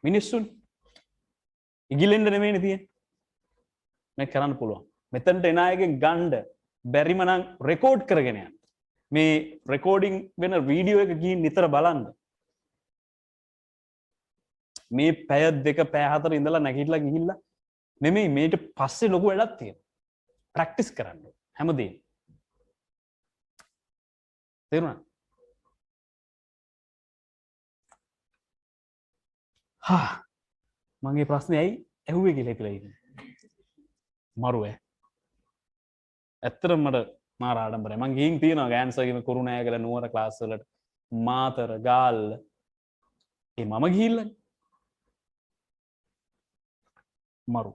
මිනිස්සුන් ඉගිලෙන්න නෙමෙයිනේ තියෙන්නේ. මේක කරන්න පුළුවන්. මෙතනට එන අයගෙන් ගන්න බැරිම නම් රෙකෝඩ් කරගෙන යන්න. මේ රෙකෝඩින් වෙන වීඩියෝ එක ගිහින් නිතර බලන්න. මේ පැය දෙක පැය හතර ඉඳලා නැගිටලා ගිහිල්ලා නෙමෙයි මේට පස්සේ ලොකු වැඩක් තියෙනවා. ප්‍රැක්ටිස් කරන්න හැමදේම. තේරුණා? මගේ ප්‍රශ්නේ ඇයි ඇහුවේ කියලා හිතලා ඉන්නේ. මරු ඈ. ඇත්තටම මට මාර ආඩම්බරයි. මං ගිහින් තියෙනවා ගෑන්සර්ගේ කුරුණෑගල නුවර ක්ලාස් වලට මාතර ගාල්ල. ඒ මම ගිහිල්ලා මරු.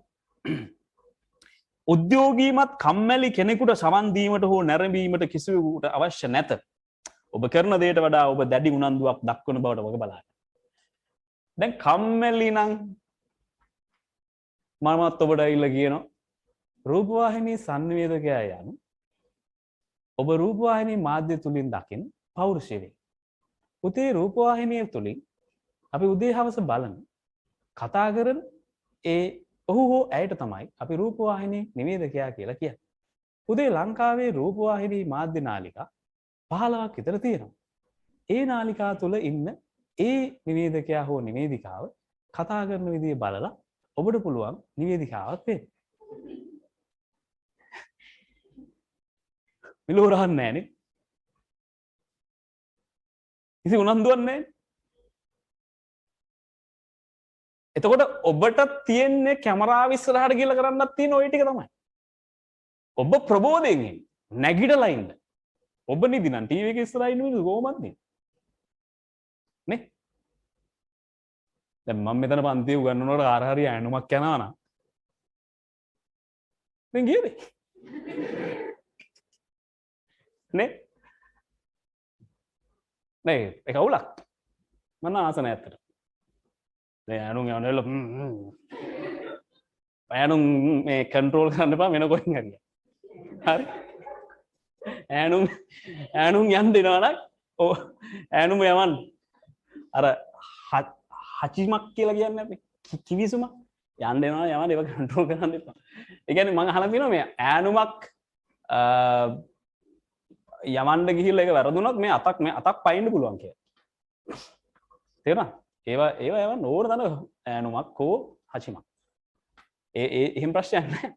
උද්‍යෝගීමත් කම්මැලි කෙනෙකුට සමන් දීමට හෝ නැරඹීමට කිසිවෙකුට අවශ්‍ය නැත. ඔබ කරන දේට වඩා ඔබ දැඩි උනන්දුවක් දක්වන බවට වග බලන්න. දැන් කම්මැලි නම් මමත් ඔබට ඇවිල්ලා කියනවා රූපවාහිනී සංවේදකයා යනු ඔබ රූපවාහිනී මාධ්‍ය තුලින් දකින පෞරුෂය වේ. පුතේ රූපවාහිනිය තුලින් අපි උදේ හවස බලන කතා කරන ඒ ඔහු හෝ ඇයට තමයි අපි රූපවාහිනී නිවේදකයා කියලා කියන්නේ. පුතේ ලංකාවේ රූපවාහිනී මාධ්‍ය නාලිකා 15ක් විතර තියෙනවා. ඒ නාලිකා තුල ඉන්න ඒ නිවේදකයා හෝ නිවේදිකාව කතා කරන විදිය බලලා ඔබට පුළුවන් නිවේදිකාවක් වෙන්න. මිලෝ රහන්නේ නැහනේ. ඉතින් උනන්දුවක් නැහැ. එතකොට ඔබට තියෙන්නේ කැමරාව ඉස්සරහට ගිහලා කරන්නත් තියෙන ওই ටික තමයි. ඔබ ප්‍රබෝධයෙන් ඉන්න. නැගිටලා ඉන්න. ඔබ නිදි නම් ටීවී එක ඉස්සරහා ඉන්න මිනිස්සු කොහොමද නේ? නේ? දැන් මම මෙතන පන්ති උගන්වනකොට කාට හරි ඈනුමක් යනවා නම් දැන් ගියද? නේ? නේ ඒක අවුලක්. මම ආස නැහැ ඇත්තට. දැන් ඈනුම් යනවල ඈනුම් මේ කන්ට්‍රෝල් කරන්න එපා වෙන කොහෙන් හරි. හරි? ඈනුම් යන්න දෙනවා නම් ඔව් ඈනුම් යවන්න. අර හචිමක් කියලා කියන්නේ අපි කිවිසුම යන්න දෙනවා යවන්න ඒක කන්ට්‍රෝල් කරන්න එපා. ඒ කියන්නේ මම අහලා තියෙනවා මේ ඈනුමක් යවන්න ගිහිල්ලා ඒක වැරදුනොත් මේ අතක් පයින්න පුළුවන් කියලා. තේරුණා? ඒවා යවන්න ඕන දන ඈනුමක් හෝ හචිමක්. එහෙම ප්‍රශ්නයක් නැහැ.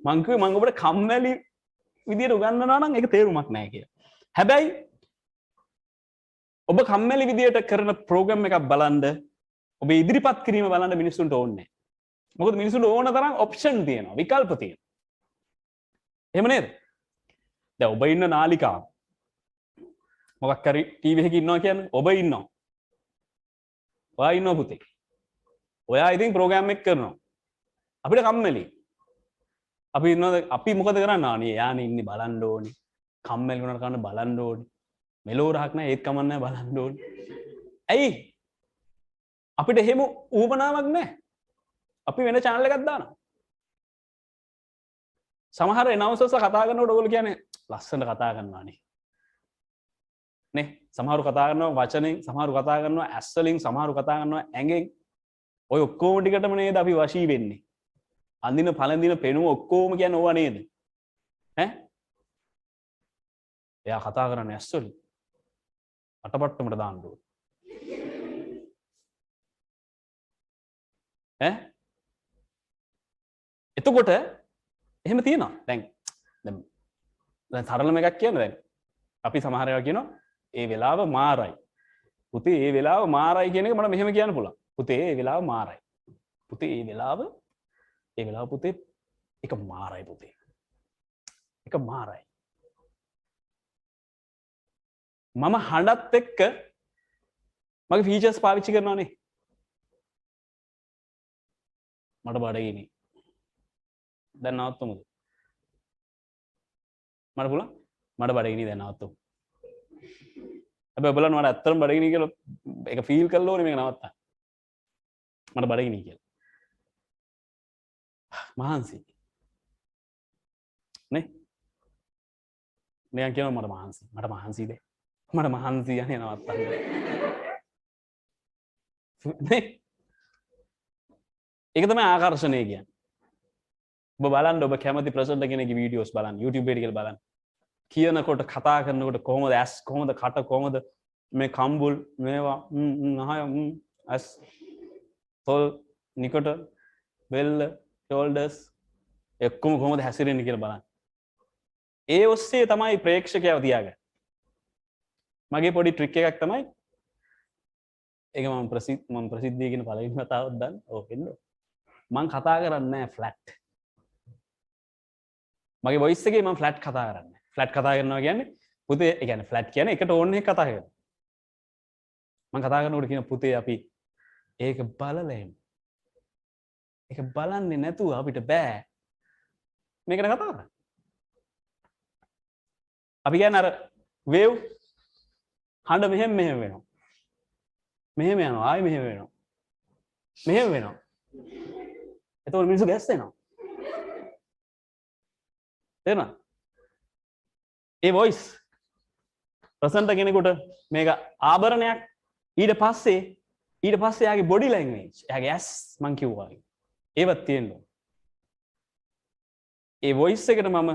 මං කිව්වේ මං ඔබට කම්මැලි විදියට උගන්වනවා නම් ඒක තේරුමක් නැහැ කියලා. හැබැයි ඔබ කම්මැලි විදියට කරන ප්‍රෝග්‍රෑම් එකක් බලන්න ඔබ ඉදිරිපත් කිරීම බලන්න මිනිස්සුන්ට ඕනේ නැහැ. මොකද මිනිස්සුන්ට ඕන තරම් ඔප්ෂන් තියෙනවා, විකල්ප තියෙනවා. එහෙම නේද? දැන් ඔබ ඉන්න නාලිකාව මොකක් හරි ටීවී එකක ඉන්නවා කියන්නේ ඔබ ඉන්නවා. ඔයා ඉන්නවා පුතේ. ඔයා ඉතින් ප්‍රෝග්‍රෑම් එක කරනවා. අපිට කම්මැලි. අපි මොකද කරන්නේ? අනේ යානේ ඉන්නේ බලන්න ඕනේ. කම්මැලි වුණාට කන්න බලන්න ඕනේ. මෙලෝ රහක් නැහැ ඒත් කමක් නැහැ බලන්න ඕනේ. ඇයි? අපිට එහෙම ඌපනාවක් නැහැ. අපි වෙන channel එකක් දානවා. සමහර announcers කතා කරනකොට ඔයගොල්ලෝ කියන්නේ ලස්සනට කතා කරනවා නේ. සමහරු කතා කරනවා වචනෙන්, සමහරු කතා කරනවා ඇස් වලින්, සමහරු කතා කරනවා ඇඟෙන්. ඔය ඔක්කොම ටිකටම නේද අපි වශී වෙන්නේ. අඳින පළඳින පෙනුම ඔක්කොම කියන්නේ ඕවා නේද? ඈ? එයා කතා කරන්නේ ඇස් වලින්. අටපට්ටමට දාන්න ඕනේ. ඈ? එතකොට එහෙම තියෙනවා. දැන් තරලම එකක් කියන්න දැන්. අපි සමහර ඒවා කියනවා ඒ වෙලාව මාරයි. පුතේ ඒ වෙලාව මාරයි කියන එක මට මෙහෙම කියන්න පුළුවන්. පුතේ ඒ වෙලාව මාරයි. පුතේ ඒ වෙලාව පුතේ ඒක මාරයි පුතේ. ඒක මාරයි. මම හඬත් එක්ක මගේ ෆීචර්ස් පාවිච්චි කරනවානේ. මට බඩගිනි. දැන් නවත්තමුද? මට පුළුවන්? මට බඩගිනි දැන් නවත්තමු. හැබැයි බලන්න මට ඇත්තටම බඩගිනි කියලා ඒක ෆීල් කරලා ඕනේ මේක නවත්තන්න. මට බඩගිනි කියලා. මහන්සි. නේ? මෙයා කියනවා මට මහන්සි. මට මහන්සිද? මට මහන්සි යන්නේ නවත්තන්න. නේ? ඒක තමයි ආකර්ෂණය කියන්නේ. ඔබ බලන්න ඔබ කැමති ප්‍රසන්ටර් කෙනෙක්ගේ වීඩියෝස් බලන්න YouTube එකේ කියලා බලන්න. කියනකොට කතා කරනකොට කොහොමද ඇස් කොහොමද කට කොහොමද මේ කම්බුල් මේවා නහය ඇස් තොල් නිකට බෙල්ල ෂෝල්ඩර්ස් එක්කම කොහොමද හැසිරෙන්නේ කියලා බලන්න. ඒ ඔස්සේ තමයි ප්‍රේක්ෂකයව තියාගන්නේ. මගේ පොඩි ට්‍රික් එකක් තමයි ඒක මම ප්‍රසිද්ධිය කියන පළවෙනි වතාවක් දාන්න. ඔව් එන්න. මම කතා කරන්නේ නැහැ ෆ්ලැට්. මගේ වොයිස් එකේ මම ෆ්ලැට් කතා කරන්නේ. ෆ්ලැට් කතා කරනවා කියන්නේ පුතේ ඒ කියන්නේ ෆ්ලැට් කියන්නේ එකට ඕන එක කතා කරනවා. මම කතා කරනකොට කියන පුතේ අපි ඒක බලලා එමු. ඒක බලන්නේ නැතුව අපිට බෑ. මේකට කතා කරන්න. අපි කියන්නේ අර වේව් හඬ මෙහෙම වෙනවා. මෙහෙම යනවා ආයෙ මෙහෙම වෙනවා. මෙහෙම වෙනවා. එතකොට මිනිස්සු ගැස්සෙනවා. තේරුණා? ඒ වොයිස් ප්‍රසන්ට කෙනෙකුට මේක ආභරණයක්. ඊට පස්සේ යාගේ බොඩි ලැන්ග්වේජ්, යාගේ ඇස් මං කිව්වා වගේ ඒවත් තියෙන්න ඕන. ඒ වොයිස් එකට මම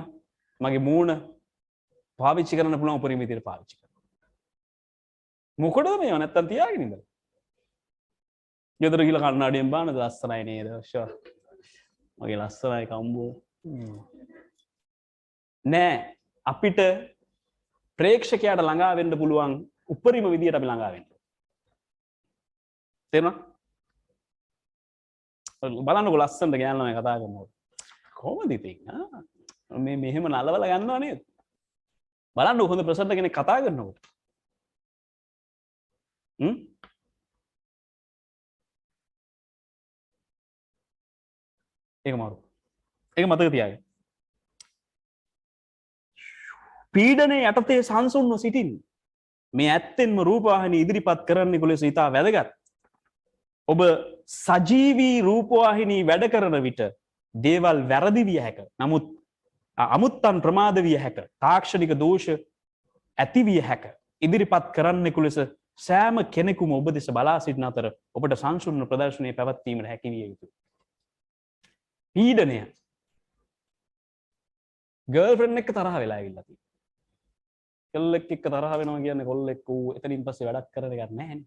මගේ මූණ පාවිච්චි කරන්න පුළුවන් උපරිම විදිහට පාවිච්චි කරනවා. මොකටද මේව නැත්තම් තියාගෙන ඉඳලා? ගෙදර ගිහලා කන්නඩියෙන් බලනද ලස්සනයි නේද? ෂෝ. මගේ ලස්සනයි කම්බෝ. නෑ අපිට ප්‍රේක්ෂකයාට ළඟා වෙන්න පුළුවන් උපරිම විදියට අපි ළඟා වෙන්න. තේරුණා? බලන්නකො ලස්සනට ගෑනලා මම කතා කරනකොට. කොහොමද ඉතින්? මේ මෙහෙම නලවලා ගන්නව නේද? බලන්න හොඳ ප්‍රසන්න කෙනෙක් කතා කරනකොට. ඒක මාරු. ඒක මතක තියාගන්න. පීඩනයේ යටතේ සංසුන්ව සිටින් මේ ඇත්තෙන්ම රූපවාහිනී ඉදිරිපත් කරන්නෙකු ලෙස ඉතා වැදගත්. ඔබ සජීවී රූපවාහිනී වැඩ කරන විට දේවල් වැරදි විය හැක. නමුත් අමුත්තන් ප්‍රමාද විය හැක. තාක්ෂණික දෝෂ ඇති විය හැක. ඉදිරිපත් කරන්නෙකු ලෙස සෑම කෙනෙකුම ඔබ දෙස බලා සිටින අතර ඔබට සංසුන්ව ප්‍රදර්ශනය පැවැත්වීමට හැකි විය යුතුයි. පීඩනය ගර්ල්ෆ්‍රෙන්ඩ් එක්ක තරහ වෙලා ඇවිල්ලා තියෙනවා. කෙල්ලෙක් එක්ක තරහ වෙනවා කියන්නේ කොල්ලෙක් ඌ එතනින් පස්සේ වැඩක් කරන එකක් නැහැනේ.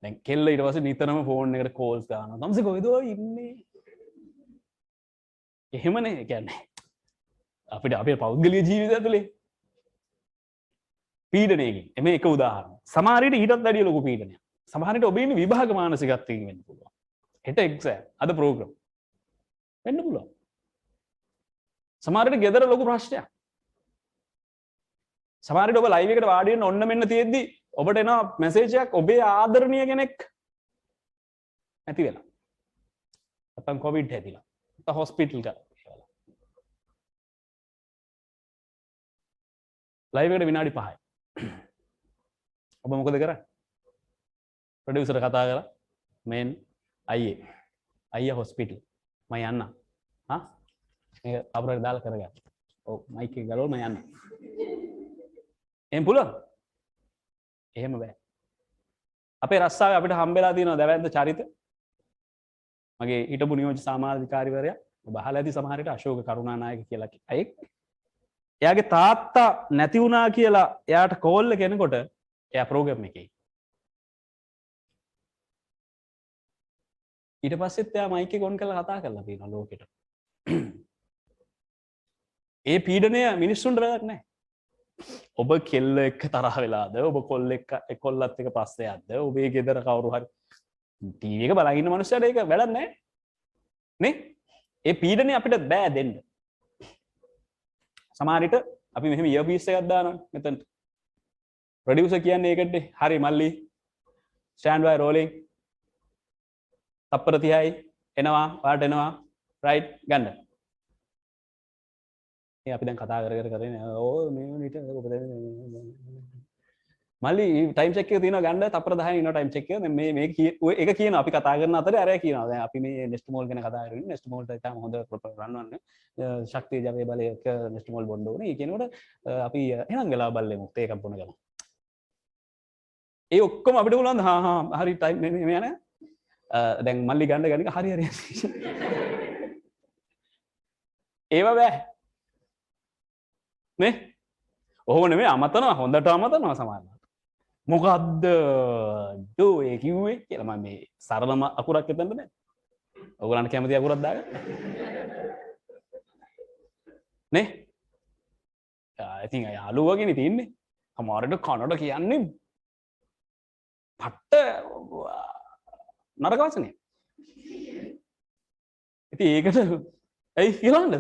දැන් කෙල්ල ඊට පස්සේ නිතරම ෆෝන් එකට කෝල්ස් ගන්නවා. "තමසේ කොහෙද ඔය ඉන්නේ?" එහෙමනේ කියන්නේ. අපිට අපේ පෞද්ගලික ජීවිතය ඇතුලේ පීඩනයකින් එමේ එක උදාහරණයක්. සමහර විට ඊටත් වැඩිය ලොකු පීඩනයක්. සමහර විට ඔබ ඉන්නේ විභාග මානසිකත්වයෙන් වෙන්න පුළුවන්. හෙට එක්සෑම්, අද ප්‍රෝග්‍රෑම් වෙන්න පුළුවන්. සමහර විට ගෙදර ලොකු ප්‍රශ්නයක්. සමහර විට ඔබ ලයිව් එකට වාඩි වෙන්න ඔන්න මෙන්න තියෙද්දි ඔබට එනවා මැසේජ් එකක් ඔබේ ආදරණීය කෙනෙක් නැති වෙලා. නැත්නම් කොවිඩ් හැදිලා. නැත්නම් හොස්පිටල් ගිහලා. ලයිව් එකට විනාඩි 5යි. ඔබ මොකද කරන්නේ? ප්‍රොඩියුසර් කතා කරලා මෙන් අයියා හොස්පිටල් මම යන්න. මේක අපරාධ දාලා කරගන්න. ඔව් මයික් එක ගලවලා මම යන්න. එහෙම පුළුවන්? එහෙම බෑ. අපේ රස්සාවේ අපිට හම්බෙලා තියෙනවා දැවැන්ත චරිත. මගේ හිටපු නියෝජ්‍ය සමාජිකාරිවරයා ඔබ අහලා ඇති සමහර විට අශෝක කරුණානායක කියලා අයෙක්. එයාගේ තාත්තා නැති වුණා කියලා එයාට කෝල් එක එනකොට එයා ප්‍රෝග්‍රෑම් එකේ. ඊට පස්සෙත් එයා මයික් එක ඔන් කරලා කතා කරලා තියෙනවා ලෝකෙට. ඒ පීඩනය මිනිස්සුන්ට වැදගත් නැහැ. ඔබ කෙල්ල එක්ක තරහ වෙලාද? ඔබ කොල්ලත් එක්ක පස්සේ යද්ද? ඔබේ ගෙදර කවුරු හරි ටීවී එක බලන් ඉන්න මනුස්සයට ඒක වැඩක් නැහැ. නේ? ඒ පීඩනය අපිට බෑ දෙන්න. සමහර විට අපි මෙහෙම ඉයර්පීස් එකක් දානවා මෙතනට. ප්‍රොඩියුසර් කියන්නේ ඒකට හරි මල්ලි ස්ටෑන්ඩ් බයි රෝලින් තප්පර 30යි එනවා ඔයාලට එනවා රයිට් ගන්න. ඒ අපි දැන් කතා කර ඕ මේ නිට ඔබ මල්ලි ටයිම් චෙක් එක තියෙනවා ගන්න තප්පර 10යි ඉන්නවා ටයිම් චෙක් එක. දැන් මේ ඒක කියන අපි කතා කරන අතරේ අරයා කියනවා දැන් අපි මේ නෙස්ට් මෝල් ගැන කතා කරන්නේ. නෙස්ට් මෝල්ට ඉතාම හොඳ රන්වන්න ශක්තිය ජවයේ බලය එක නෙස්ට් මෝල් බොන්න ඕනේ. ඒ කියනකොට අපි එහෙනම් ගලා බල්ලෙමු ඒකක් බොන ගමන්. ඒ ඔක්කොම අපිට පුළුවන් හරි ටයිම් මේ යන දැන් මල්ලි ගන්න ගනික හරි ඒව බෑ නේ. ඔහොම නෙමෙයි අමතනවා හොඳට අමතනවා සමහරවිට. මොකද්ද දෝ ඒ කිව්වේ කියලා මම මේ සරලම අකුරක් හිතන්න බෑ. ඔයගොල්ලන්ට කැමති අකුරක් දාගන්න. නේ? ඉතින් යාළුවා වගේනේ තින්නේ. අමාරුට කනඩ කියන්නේ පට්ට නරක වචනේ. ඉතින් ඒකට ඇයි කියලාද?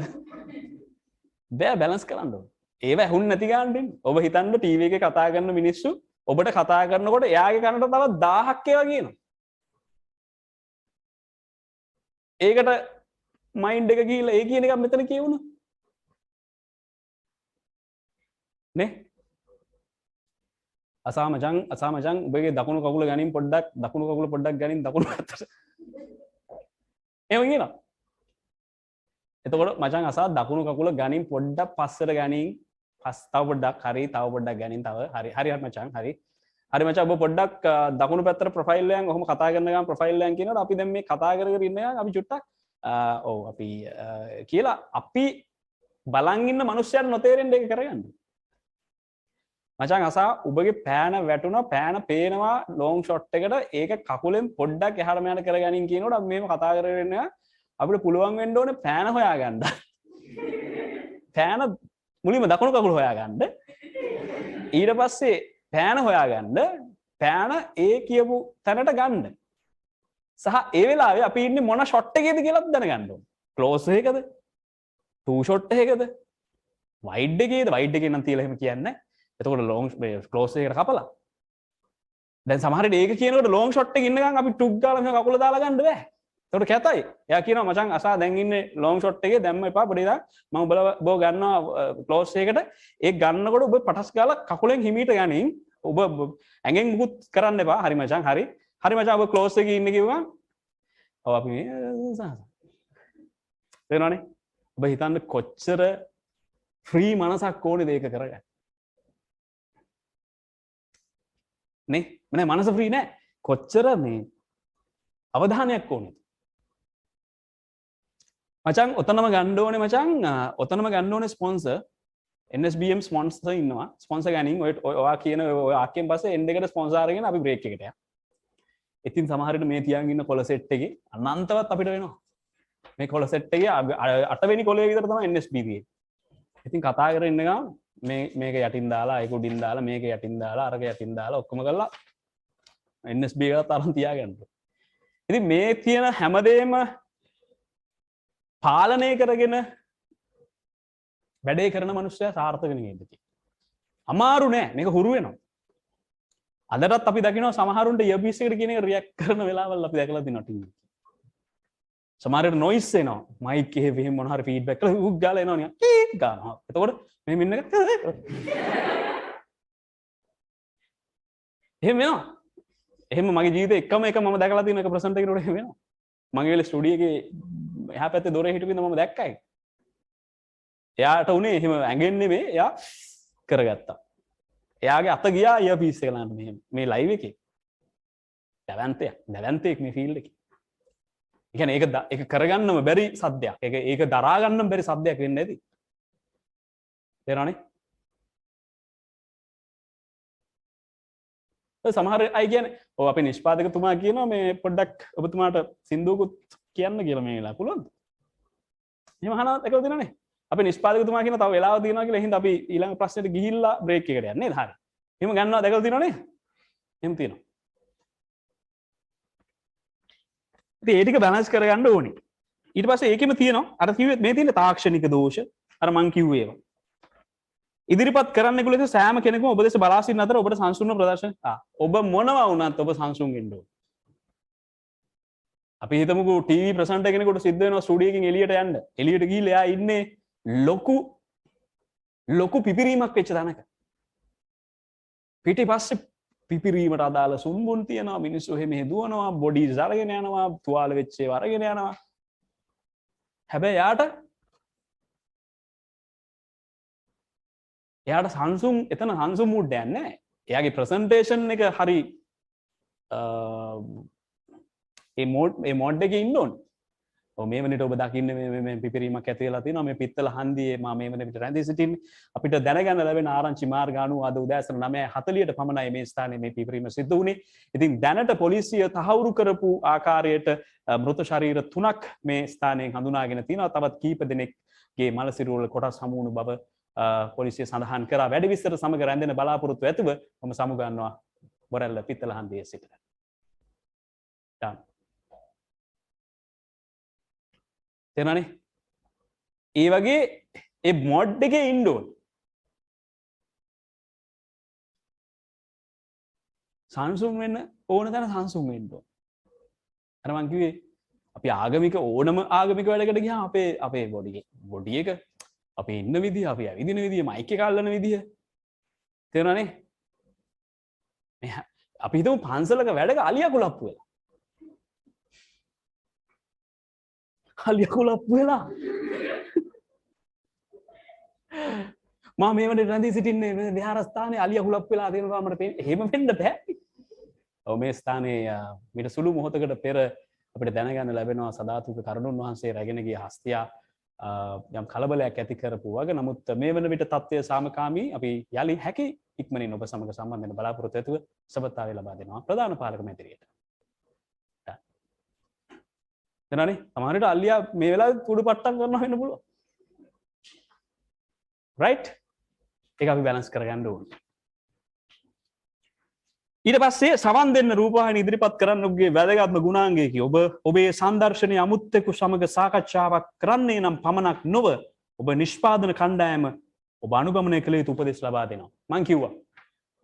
බෑ බැලන්ස් කරන්න ඕනේ. ඒව ඇහුන් නැති ගන්න. ඔබ හිතන්න ටීවී එකේ කතා කරන මිනිස්සු ඔබට කතා කරනකොට එයාගේ කනට තව 1000ක් ඒවා කියනවා. ඒකට මයින්ඩ් එක ගිහිල්ලා ඒ කියන එක මෙතන කියවුණා. නේ? අසාමචං ඔබගේ දකුණු කකුල ගනින් පොඩ්ඩක් දකුණු කකුල පොඩ්ඩක් ගනින් දකුණු පැත්තට. එහෙම කියනවා. එතකොට මචං අසා දකුණු කකුල ගනින් පොඩ්ඩක් පස්සට ගනින් තව පොඩ්ඩක් හරි තව පොඩ්ඩක් ගනින් තව හරි හරි මචං හරි හරි මචං ඔබ පොඩ්ඩක් දකුණු පැත්තට ප්‍රොෆයිල් එකෙන් ඔහොම කතා කරන ගමන් ප්‍රොෆයිල් එකෙන් කියනකොට අපි දැන් මේ කතා කර කර ඉන්න ගමන් අපි චුට්ටක් ඔව් අපි කියලා අපි බලන් ඉන්න මිනිස්සුන්ට නොතේරෙන්න ඒක කරගන්න. මචං අසා ඔබගේ පෑන වැටුණා පෑන පේනවා ලොන්ග් ෂොට් එකට ඒක කකුලෙන් පොඩ්ඩක් එහාට මෙහාට කරගනින් කියනකොට අපි මේව කතා කරගෙන ඉන්න අපිට පුළුවන් වෙන්න ඕනේ පෑන හොයාගන්න. පෑන මුලින්ම දකුණු කකුල හොයාගන්න. ඊට පස්සේ පෑන හොයාගන්න පෑන ඒ කියපු තැනට ගන්න. සහ ඒ වෙලාවේ අපි ඉන්නේ මොන ෂොට් එකේද කියලාත් දැනගන්න ඕනේ. ක්ලෝස් එකකද? ටූ ෂොට් එකකද? වයිඩ් එකේද? වයිඩ් එකේ නම් තියලා එහෙම කියන්නේ. එතකොට ලොන්ග් ක්ලෝස් එකකට කපලා. දැන් සමහර විට ඒක කියනකොට ලොන්ග් ෂොට් එකේ ඉන්න ගමන් අපි ටුක් ගාලා මේ කකුල දාලා ගන්න බෑ. එතකොට කැතයි. එයා කියනවා මචං අසා දැන් ඉන්නේ ලොන්ග් ෂොට් එකේ දැම්ම එපා පොඩි දා මම ඔබ ගන්නවා ක්ලෝස් එකකට ඒක ගන්නකොට ඔබ පටස් ගාලා කකුලෙන් හිමීට ගනින් ඔබ ඇඟෙන් මුකුත් කරන්න එපා. හරි මචං හරි. හරි මචං ඔබ ක්ලෝස් එකේ ඉන්නේ කිව්වා. ඔව් අපි මේ තේරෙනවනේ. ඔබ හිතන්න කොච්චර ෆ්‍රී මනසක් ඕනේද ඒක කරගන්න. නේ මනේ මනස ෆ්‍රී නෑ. කොච්චර මේ අවධානයක් ඕනේද? මචං ඔතනම ගන්න ඕනේ මචං ඔතනම ගන්න ඕනේ ස්පොන්සර් NSBM ස්පොන්සර් ඉන්නවා ස්පොන්සර් ගනින් ඔයා කියන ඔය ආක්කෙන් පස්සේ එන්ඩ් එකට ස්පොන්සර් අරගෙන අපි බ්‍රේක් එකට යනවා. ඉතින් සමහර විට මේ තියන් ඉන්න කොළ සෙට් එකේ අනන්තවත් අපිට වෙනවා. මේ කොළ සෙට් එකේ 8 වෙනි කොළේ විතර තමයි NSB තියෙන්නේ. ඉතින් කතා කරගෙන ඉන්න ගමන් මේක යටින් දාලා ඒක උඩින් දාලා මේක යටින් දාලා අරක යටින් දාලා ඔක්කොම කරලා NSB එකට අරන් තියාගන්න. ඉතින් මේ තියෙන හැමදේම පාලනය කරගෙන වැඩේ කරන මනුස්සයා සාර්ථක වෙන්නේ නේද? අමාරු නෑ මේක හුරු වෙනවා. අදටත් අපි දකිනවා සමහරුන්ට ඉයර්පීස් එකට කියන එක රියැක්ට් කරන වෙලාවල් අපි දැකලා තියෙනවා ටීවී එකේ. සමහරවිට නොයිස් එනවා. මයික් එකේ වෙහිම මොන හරි ෆීඩ්බැක් කරලා උග් ගාලා එනවා නිකන් කීක් ගන්නවා. එතකොට මේ මින්න එක එහෙම වෙනවා. එහෙම මගේ ජීවිතේ එකම එක මම දැකලා තියෙන එක ප්‍රසන්ට් එකේට එහෙම වෙනවා. මගේ වෙලේ ස්ටුඩියෝ එකේ එහා පැත්තේ දොරේ හිටපින්ද මම දැක්කයි. එයාට උනේ එහෙම ඇඟෙන් නෙමෙයි එයා කරගත්තා. එයාගේ අත ගියා ඉයර්පීස් එක ලාන්න මෙහෙම මේ ලයිව් එකේ. දැවන්තයක් මේ ෆීල්ඩ් එකේ. ඒ කියන්නේ ඒක කරගන්නම බැරි සද්දයක්. ඒක දරා ගන්නම බැරි සද්දයක් වෙන්නේ නැති. තේරෙනවනේ? සමහර අය කියන්නේ ඔව් අපේ නිෂ්පාදකතුමා කියනවා මේ පොඩ්ඩක් ඔබතුමාට සින්දුවකුත් කියන්න කියලා මේ වෙලාව පුළුවන්ද? එහෙම අහනවා දැකලා තියෙනවනේ. අපේ නිෂ්පාදකතුමා කියන තව වෙලාවක් තියෙනවා කියලා එහෙනම් අපි ඊළඟ ප්‍රශ්නෙට ගිහිල්ලා බ්‍රේක් එකට යන්නේ නේද? හරි. එහෙම ගන්නවා දැකලා තියෙනවනේ? එහෙම තියෙනවා. ඉතින් ඒ ටික බැලන්ස් කරගන්න ඕනේ. ඊට පස්සේ ඒකෙම තියෙනවා අර කිව්වේ මේ තියෙන තාක්ෂණික දෝෂ අර මං කිව්වේ ඒවා. ඉදිරිපත් කරන්න ගොල්ලෝ සෑම කෙනෙකුම ඔබ දෙස බලා සිටින අතර ඔබට සංසුන්ව ප්‍රදර්ශන ඔබ මොනවා වුණත් ඔබ සංසුන් වෙන්න ඕනේ. අපි හිතමුකෝ ටීවී ප්‍රසන්ටර් කෙනෙකුට සිද්ධ වෙනවා ස්ටුඩියෝ එකකින් එළියට යන්න. එළියට ගිහිල්ලා එයා ඉන්නේ ලොකු පිපිරීමක් වෙච්ච තැනක. පිටිපස්සේ පිපිරීමට අදාළ සුන්බුන් තියනවා මිනිස්සු එහෙම දුවනවා බොඩීස් අරගෙන යනවා තුවාල වෙච්ච ඒවා අරගෙන යනවා. හැබැයි එයාට සංසුම් එතන සංසුම් මූඩ් එකක් නැහැ. එයාගේ ප්‍රසන්ටේෂන් එක හරි ඒ මෝඩ් එකේ ඉන්න ඕනේ. ඔව් මේ වෙනට ඔබ දකින්නේ මේ පිපිරීමක් ඇති වෙලා තියෙනවා මේ පිත්තල හන්දියේ මම මේ වෙනට රැඳී සිටින්නේ. අපිට දැනගන්න ලැබෙන ආරංචි මාර්ග අනුව අද උදෑසන 9:40ට පමණයි මේ ස්ථානයේ මේ පිපිරීම සිද්ධ වුණේ. ඉතින් දැනට පොලිසිය තහවුරු කරපු ආකාරයට මෘත ශරීර 3ක් මේ ස්ථානයෙන් හඳුනාගෙන තියෙනවා. තවත් කීප දෙනෙක්ගේ මල සිරුරවල කොටස් හමු වුණු බව පොලිසිය සඳහන් කරා. වැඩි විස්තර සමග රැඳෙන බලාපොරොත්තු ඇතුව මම සමුගන්නවා බොරැල්ල පිත්තල හන්දියේ සිට. තේරෙනවනේ? ඒ වගේ ඒ මොඩ් එකේ ඉන්න ඕනේ. සංසුන් වෙන්න ඕන තැන සංසුන් වෙන්න ඕනේ. අර මං කිව්වේ අපි ආගමික ඕනම ආගමික වැඩකට ගියාම අපේ බොඩි එක අපි ඉන්න විදිහ අපි ඇවිදින විදිහ මයික් එක අල්ලන විදිහ තේරෙනවනේ? මේ අපි හිතමු පන්සලක වැඩක අලියා කුලප්පු වෙලා අලිය කුලප්පු වෙලා මම මේ වනේ රැඳී සිටින්නේ විහාරස්ථානයේ අලිය කුලප්පු වෙලා තියෙනවා මට පේන්නේ. එහෙම වෙන්න බෑ. ඔව් මේ ස්ථානයේ මීට සුළු මොහොතකට පෙර අපිට දැනගන්න ලැබෙනවා සදාතුක කරුණුන් වහන්සේ රැගෙන ගිය හස්තියා යම් කලබලයක් ඇති කරපු වගේ. නමුත් මේ වන විට තත්ත්වය සාමකාමී. අපි යලි හැකි ඉක්මනින් ඔබ සමග සම්බන්ධ වෙන බලාපොරොත්තු ඇතුව සබතාවය ලබා දෙනවා ප්‍රධාන පාලක මැදිරියට. දැනනේ සමහරවිට අල්ලියා මේ වෙලාවේ කුඩු පට්ටම් කරනවා වෙන්න පුළුවන්. රයිට්? ඒක අපි බැලන්ස් කරගන්න ඕනේ. ඊට පස්සේ සවන් දෙන්න රූපවාහිනිය ඉදිරිපත් කරන්නගේ වැදගත්ම ගුණාංගයකි ඔබ ඔබේ සංදර්ශනයේ අමුත්තෙකු සමග සාකච්ඡාවක් කරන්නේ නම් පමණක් නොව ඔබ නිෂ්පාදන කණ්ඩායම ඔබ අනුගමනය කළ යුතු උපදෙස් ලබා දෙනවා. මං කිව්වා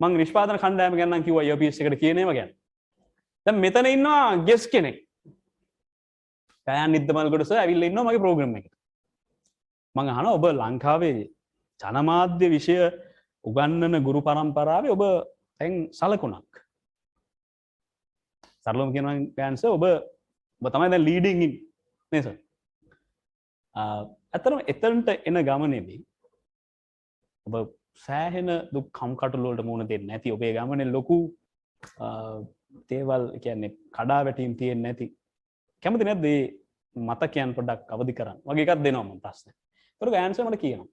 මං නිෂ්පාදන කණ්ඩායම ගැන නම් කිව්වා ඉයර්පීස් එකට කියන ඒවා ගැන. දැන් මෙතන ඉන්නවා ගෙස් කෙනෙක්. කයන් නිද්දමල්ගොඩ සර් ඇවිල්ලා ඉන්නවා මගේ ප්‍රෝග්‍රෑම් එකට. මං අහනවා ඔබ ලංකාවේ ජනමාධ්‍ය විෂය උගන්වන ගුරු පරම්පරාවේ ඔබ දැන් සලකුණක්. සරලවම කියනවා ගෑන්ස ඔබ තමයි දැන් ලීඩින් ඉන් නේ සර්. අතරම එතනට එන ගමනේදී ඔබ සෑහෙන දුක් කම්කටොළු වලට මුහුණ දෙන්නේ නැති ඔබේ ගමනේ ලොකු දේවල් කියන්නේ කඩා වැටීම් තියෙන්නේ නැති. කැමති නැද්ද මේ මතකයන් පොඩ්ඩක් අවදි කරන්න? වගේ එකක් දෙනවා මම ප්‍රශ්නේ. ඒතර ගෑන්ස මට කියනවා.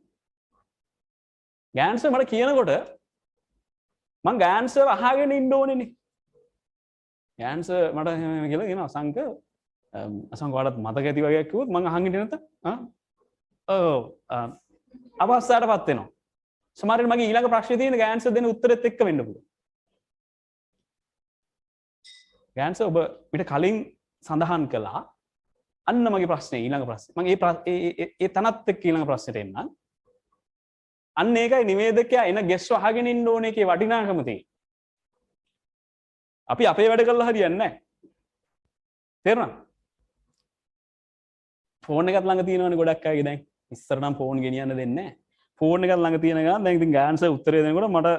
ගෑන්ස මට කියනකොට මං ගෑන්සර් අහගෙන ඉන්න ඕනේනේ. ගෑන්සර් මට කියලා කියනවා අසංක ඔයාලට මතක ඇති වගේ කිව්වොත් මං අහන් ඉන්නේ නැත්නම් අවස්ථාවටපත් වෙනවා. සමහරවිට මගේ ඊළඟ ප්‍රශ්නේ තියෙන ගෑන්සර් දෙන උත්තරෙත් එක්ක වෙන්න පුළුවන්. ගෑන්සර් ඔබ පිට කලින් සඳහන් කළා අන්න මගේ ප්‍රශ්නේ ඊළඟ ප්‍රශ්නේ. මම ඒ තනත් එක්ක ඊළඟ ප්‍රශ්නෙට එන්නම්. අන්න ඒකයි නිවේදකයා එන ගෙස්ව අහගෙන ඉන්න ඕනේ එකේ වටිනාකම තියෙන්නේ. අපි අපේ වැඩ කරලා හරියන්නේ නැහැ. තේරුණාද? ෆෝන් එකත් ළඟ තියෙනවනේ ගොඩක් අයගේ දැන්. ඉස්සර නම් ෆෝන් ගෙනියන්න දෙන්නේ නැහැ. ෆෝන් එකත් ළඟ තියෙන ගමන් දැන් ඉතින් ගෑන්සර් උත්තරේ දෙනකොට මට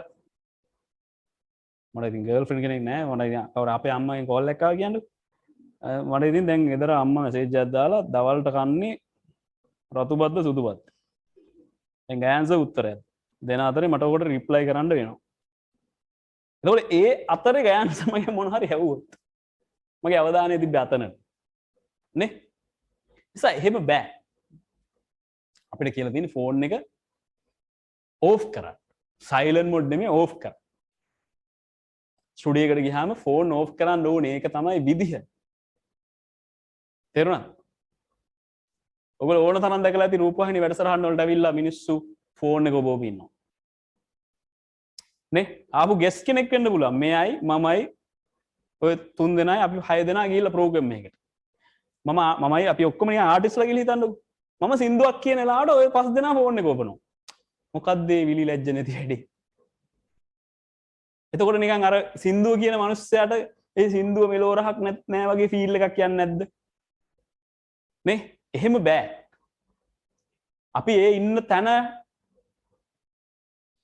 ඉතින් ගර්ල්ෆ්‍රෙන්ඩ් කෙනෙක් නැහැ. මට ඉතින් කවුරු අපේ අම්මගෙන් කෝල් එකක් ආවා කියන්නේ. මට ඉතින් දැන් ගෙදර අම්මා මෙසේජ් එකක් දාලා දවල්ට කන්නේ රතු බද්ද සුදු බද්ද. දැන් ගෑන්සර් උත්තරයක් දෙන අතරේ මට ඔකට රිප්ලයි කරන්න වෙනවා. එතකොට ඒ අතරේ ගෑන්සර් මගේ මොන හරි හැවුවොත් මගේ අවධානය තිබ්බ අතනට නේ. නිසා එහෙම බෑ. අපිට කියලා තියෙන්නේ ෆෝන් එක ඕෆ් කරන්න. සයිලන්ට් මොඩ් නෙමෙයි ඕෆ් කරන්න. ස්ටුඩියෝ එකට ගියාම ෆෝන් ඕෆ් කරන්න ඕනේ. ඒක තමයි විදිහ. තේරුණාද? ඔගොල්ලෝ ඕන තරම් දැකලා ඇති රූපවාහිනී වැඩසටහන් වලට ඇවිල්ලා මිනිස්සු ෆෝන් එක ඔබ ඉන්නවා. නේ? ආපු ගෙස් කෙනෙක් වෙන්න පුළුවන්. මෙයයි මමයි ඔය තුන් දෙනයි අපි 6 දෙනා ගිහිල්ලා ප්‍රෝග්‍රෑම් එකකට. මමයි අපි ඔක්කොම නිකන් ආටිස්ලා කියලා හිතන්නකෝ. මම සින්දුවක් කියන එලාවට ඔය 5 දෙනා ෆෝන් එක ඔපනවා. මොකද්ද මේ විලි ලැජ්ජ නැති වැඩේ? එතකොට නිකන් අර සින්දුව කියන මිනිස්සයාට ඒ සින්දුව මෙලෝරහක් නෑ වගේ ෆීල් එකක් යන්නේ නැද්ද? නේ? එහෙම බෑ. අපි ඒ ඉන්න තැන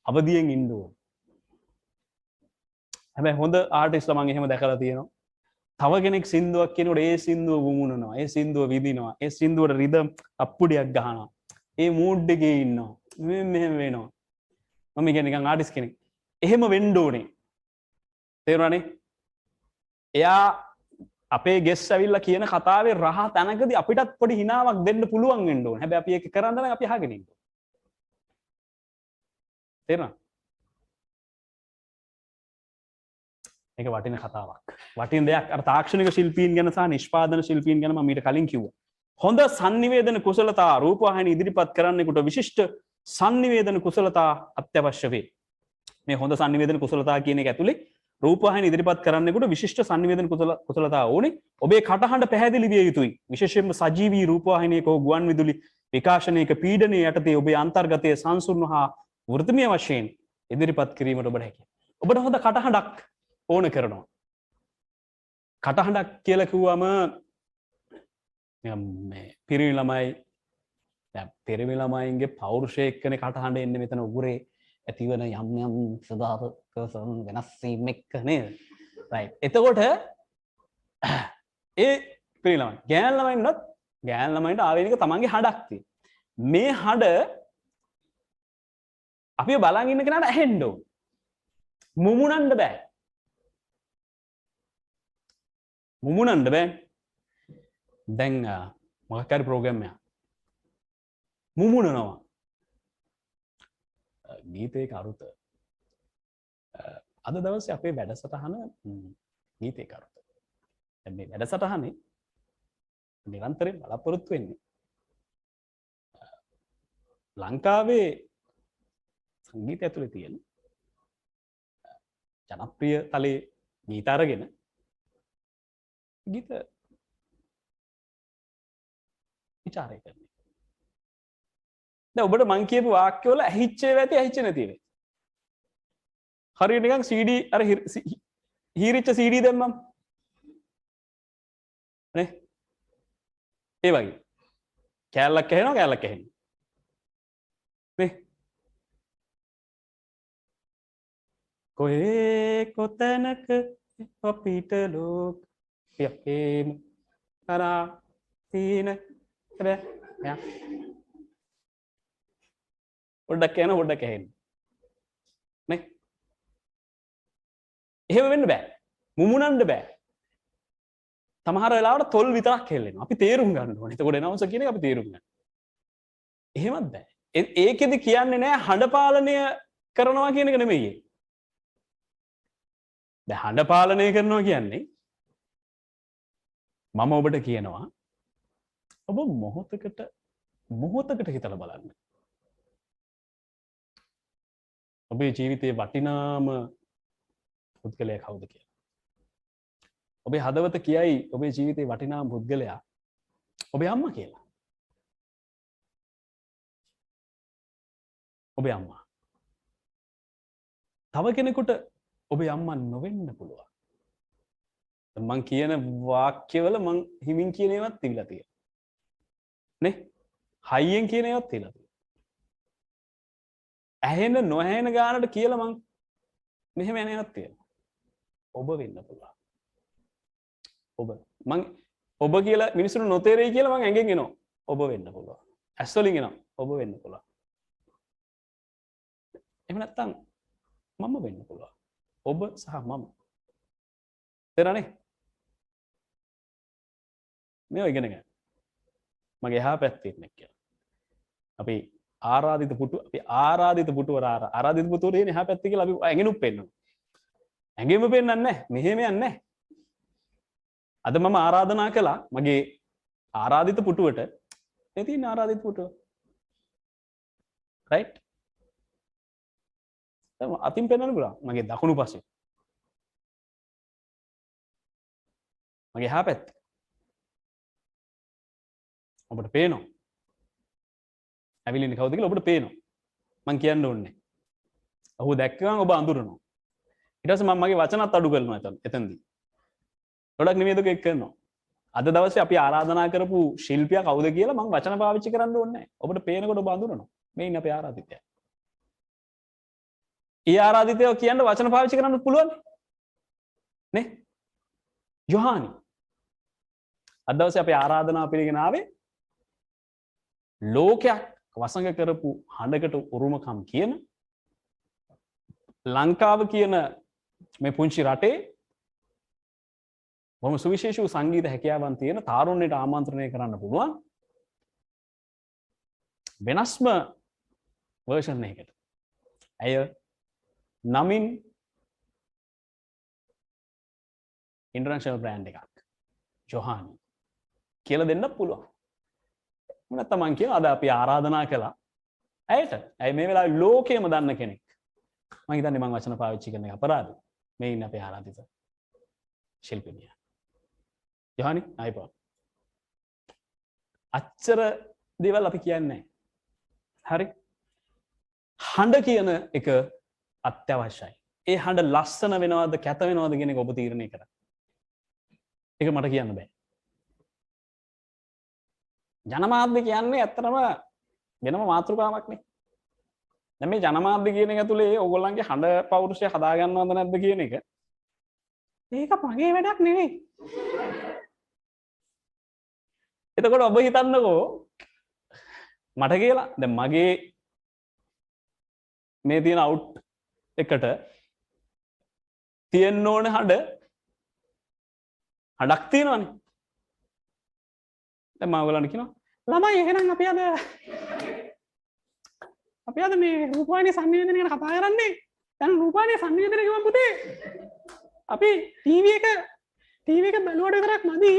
අවදියෙන් ඉන්න ඕන. හැබැයි හොඳ ආටිස්ට්ලා මම එහෙම දැකලා තියෙනවා. තව කෙනෙක් සින්දුවක් කියනකොට ඒ සින්දුව වුමුණනවා. ඒ සින්දුව විදිනවා. ඒ සින්දුවට රිදම් අප්පුඩියක් ගහනවා. ඒ මූඩ් එකේ ඉන්නවා. මෙහෙම වෙනවා. මම කියන්නේ නිකන් ආටිස්ට් කෙනෙක්. එහෙම වෙන්න ඕනේ. තේරුණානේ? එයා අපේ ගෙස් ඇවිල්ලා කියන කතාවේ රහ තැනකදී අපිටත් පොඩි හිනාවක් දෙන්න පුළුවන් වෙන්න ඕනේ. හැබැයි අපි ඒක කරන්න නම් අපි අහගෙන ඉන්න ඕනේ. තේරුණා? ඒක වටින කතාවක්. වටින දෙයක්. අර තාක්ෂණික ශිල්පීන් ගැන සහ නිෂ්පාදන ශිල්පීන් ගැන මම ඊට කලින් කිව්වා. හොඳ sannivedana කුසලතා රූපවාහිනී ඉදිරිපත් කරන්නෙකුට විශිෂ්ට sannivedana කුසලතා අත්‍යවශ්‍ය වේ. මේ හොඳ sannivedana කුසලතා කියන එක ඇතුලේ රූපවාහිනී ඉදිරිපත් කරන්නෙකුට විශිෂ්ට sannivedana කුසලතා ඕනේ. ඔබේ කටහඬ පැහැදිලි විය යුතුයි. විශේෂයෙන්ම සජීවී රූපවාහිනියක හෝ ගුවන් විදුලි විකාශනයක පීඩනයේ යටතේ ඔබේ අන්තර්ගතයේ සංසුන්ව හා වෘත්තීය වශයෙන් ඉදිරිපත් කිරීමට ඔබට හැකියි. ඔබට හොඳ කටහඬක් ඕන කරනවා. කටහඬක් කියලා කිව්වම මේ පිරිමි ළමයි දැන් පිරිමි ළමයින්ගේ පෞරුෂය එක්කනේ කටහඬ එන්නේ මෙතන උගුරේ ඇතිවන යම් යම් සදාතක වෙනස් වීම එක්ක නේද? රයිට්. එතකොට ඒ පිරිමි ළමයි ගෑනු ළමයින්වත් ගෑන් ළමයින්ට ආවේනික තමන්ගේ හඬක් තියෙන. මේ හඬ අපි බලන් ඉන්න කෙනාට ඇහෙන්න ඕන. මුමුණන්න බෑ. මුමුණන්න බෑ. දැන් මොකක් හරි ප්‍රෝග්‍රෑම් එකක් මුමුණනවා. ගීතයක අරුත අද දවසේ අපේ වැඩසටහන ගීතයක අරුත. දැන් මේ වැඩසටහනේ නිරන්තරයෙන් බලාපොරොත්තු වෙන්නේ ලංකාවේ සංගීතය ඇතුලේ තියෙන ජනප්‍රිය තලයේ ගීත අරගෙන ගීත විචාරය කරන්නේ. දැන් ඔබට මං කියපු වාක්‍ය වල ඇහිච්ච ඒවා ඇති ඇහිච්ච නැති ඒවා. හරියට නිකන් CD අර හීරිච්ච CD දැම්මම නේ ඒ වගේ කෑල්ලක් ඇහෙනවා කෑල්ලක් ඇහෙන්නේ නේ කොහේ කොතැනක අපිට ලෝක යකේම කරා තීන බෑ යා පොඩ්ඩක් යන පොඩ්ඩක් ඇහෙන්නේ නේ එහෙම වෙන්න බෑ මුමුණන්න බෑ සමහර වෙලාවට තොල් විතරක් හෙල්ලෙනවා අපි තේරුම් ගන්න ඕනේ එතකොට එනවස කියන එක අපි තේරුම් ගන්න එහෙමත් බෑ ඒකෙදි කියන්නේ නෑ හඬ පාලනය කරනවා කියන එක නෙමෙයි දැන් හඬ පාලනය කරනවා කියන්නේ මම ඔබට කියනවා ඔබ මොහොතකට හිතලා බලන්න ඔබේ ජීවිතයේ වටිනාම පුද්ගලයා කවුද කියලා ඔබේ හදවත කියයි ඔබේ ජීවිතේ වටිනාම පුද්ගලයා ඔබේ අම්මා කියලා. ඔබේ අම්මා. තව කෙනෙකුට ඔබේ අම්මා නොවෙන්න පුළුවන්. මං කියන වාක්‍යවල මං හිමින් කියන ඒවාත් තිබිලා තියෙනවා. නේ? හයියෙන් කියන ඒවාත් තිබිලා තියෙනවා. ඇහෙන නොඇහෙන ගානට කියලා මං මෙහෙම යන ඒවාත් තියෙනවා. ඔබ වෙන්න පුළුවන්. ඔබ කියලා මිනිස්සුන්ට නොතේරෙයි කියලා මං ඇඟෙන් එනවා. ඔබ වෙන්න පුළුවන්. ඇස් වලින් එනවා. ඔබ වෙන්න පුළුවන්. එහෙම නැත්නම් මම වෙන්න පුළුවන්. ඔබ සහ මම. තේරෙනනේ? මේ ඉගෙන ගන්න. මගේ එහා පැත්තේ ඉන්න කියලා. අපි ආරාධිත පුටුවර ආරාධිත පුටුවර ඉන්නේ එහා පැත්තේ කියලා අපි ඇඟෙනුත් පෙන්නනවා. ඇඟෙම පෙන්නන්නේ නැහැ. මෙහෙම යන්නේ නැහැ. අද මම ආරාධනා කළා මගේ ආරාධිත පුටුවට මේ තියෙන ආරාධිත පුටුව රයිට් දැන් අතින් පෙන්වන්න පුළුවන් මගේ දකුණු පස්සේ මගේ එහා පැත්තේ ඔබට පේනවා ඇවිලින්නේ කවුද කියලා ඔබට පේනවා මං කියන්න ඕනේ ඔහු දැක්කම ඔබ අඳුරනවා ඊට පස්සේ මම මගේ වචනත් අඩු කරනවා එතනදී ගොඩක් නිවේදක එක් කරනවා. අද දවසේ අපි ආරාධනා කරපු ශිල්පියා කවුද කියලා මම වචන පාවිච්චි කරන්න ඕනේ නැහැ. ඔබට පේනකොට ඔබ අඳුරනවා. මේ ඉන්නේ අපේ ආරාධිතයා. ඊ ආරාධිතයෝ කියන්න වචන පාවිච්චි කරන්න පුළුවන්. නේ? යොහානි. අද දවසේ අපි ආරාධනා පිළිගෙන ආවේ ලෝකයක් වසඟ කරපු හඬකට උරුමකම් කියන ලංකාව කියන මේ පුංචි රටේ බොහොම සුවිශේෂී සංගීත හැකියාවන් තියෙන තාරුණ්‍යයට ආමන්ත්‍රණය කරන්න පුළුවන් වෙනස්ම වර්ෂන් එකකට. ඇය නමින් ඉන්ටර්නැෂනල් බ්‍රෑන්ඩ් එකක්. ජොහානි කියලා දෙන්න පුළුවන්. නැත්නම් මං කියන අද අපි ආරාධනා කළා ඇයට. ඇයි මේ වෙලාවේ ලෝකෙම දන්න කෙනෙක්. මං හිතන්නේ මං වචන පාවිච්චි කරන එක අපරාධයි. මේ ඉන්නේ අපේ ආරාධිත ශිල්පිනිය. යොහානි ආයිපා. අච්චර දේවල් අපි කියන්නේ හරි හඬ කියන එක අත්‍යවශ්‍යයි. ඒ හඬ ලස්සන වෙනවද කැත වෙනවද කියන එක ඔබ තීරණය කරන්න. ඒක මට කියන්න බෑ. ජනමාධ්‍ය කියන්නේ ඇත්තටම වෙනම මාතෘකාවක් නේ. දැන් මේ ජනමාධ්‍ය කියන එක ඇතුලේ ඕගොල්ලන්ගේ හඬ පෞරුෂය හදා ගන්නවද නැද්ද කියන එක ඒක මගේ වැඩක් නෙවෙයි. එතකොට ඔබ හිතන්නකෝ මට කියලා දැන් මගේ මේ තියෙන අවුට් එකට තියෙන්න ඕන හඬක් තියෙනවනේ. දැන් මම ඔයගලන්ට කියනවා ළමයි එහෙනම් අපි අද මේ රූපවාහිනී සංනිවේදනය ගැන කතා කරන්නේ. දැන් රූපවාහිනී සංනිවේදනය කියවම් පුතේ. අපි ටීවී එක බලුවට විතරක් මදි.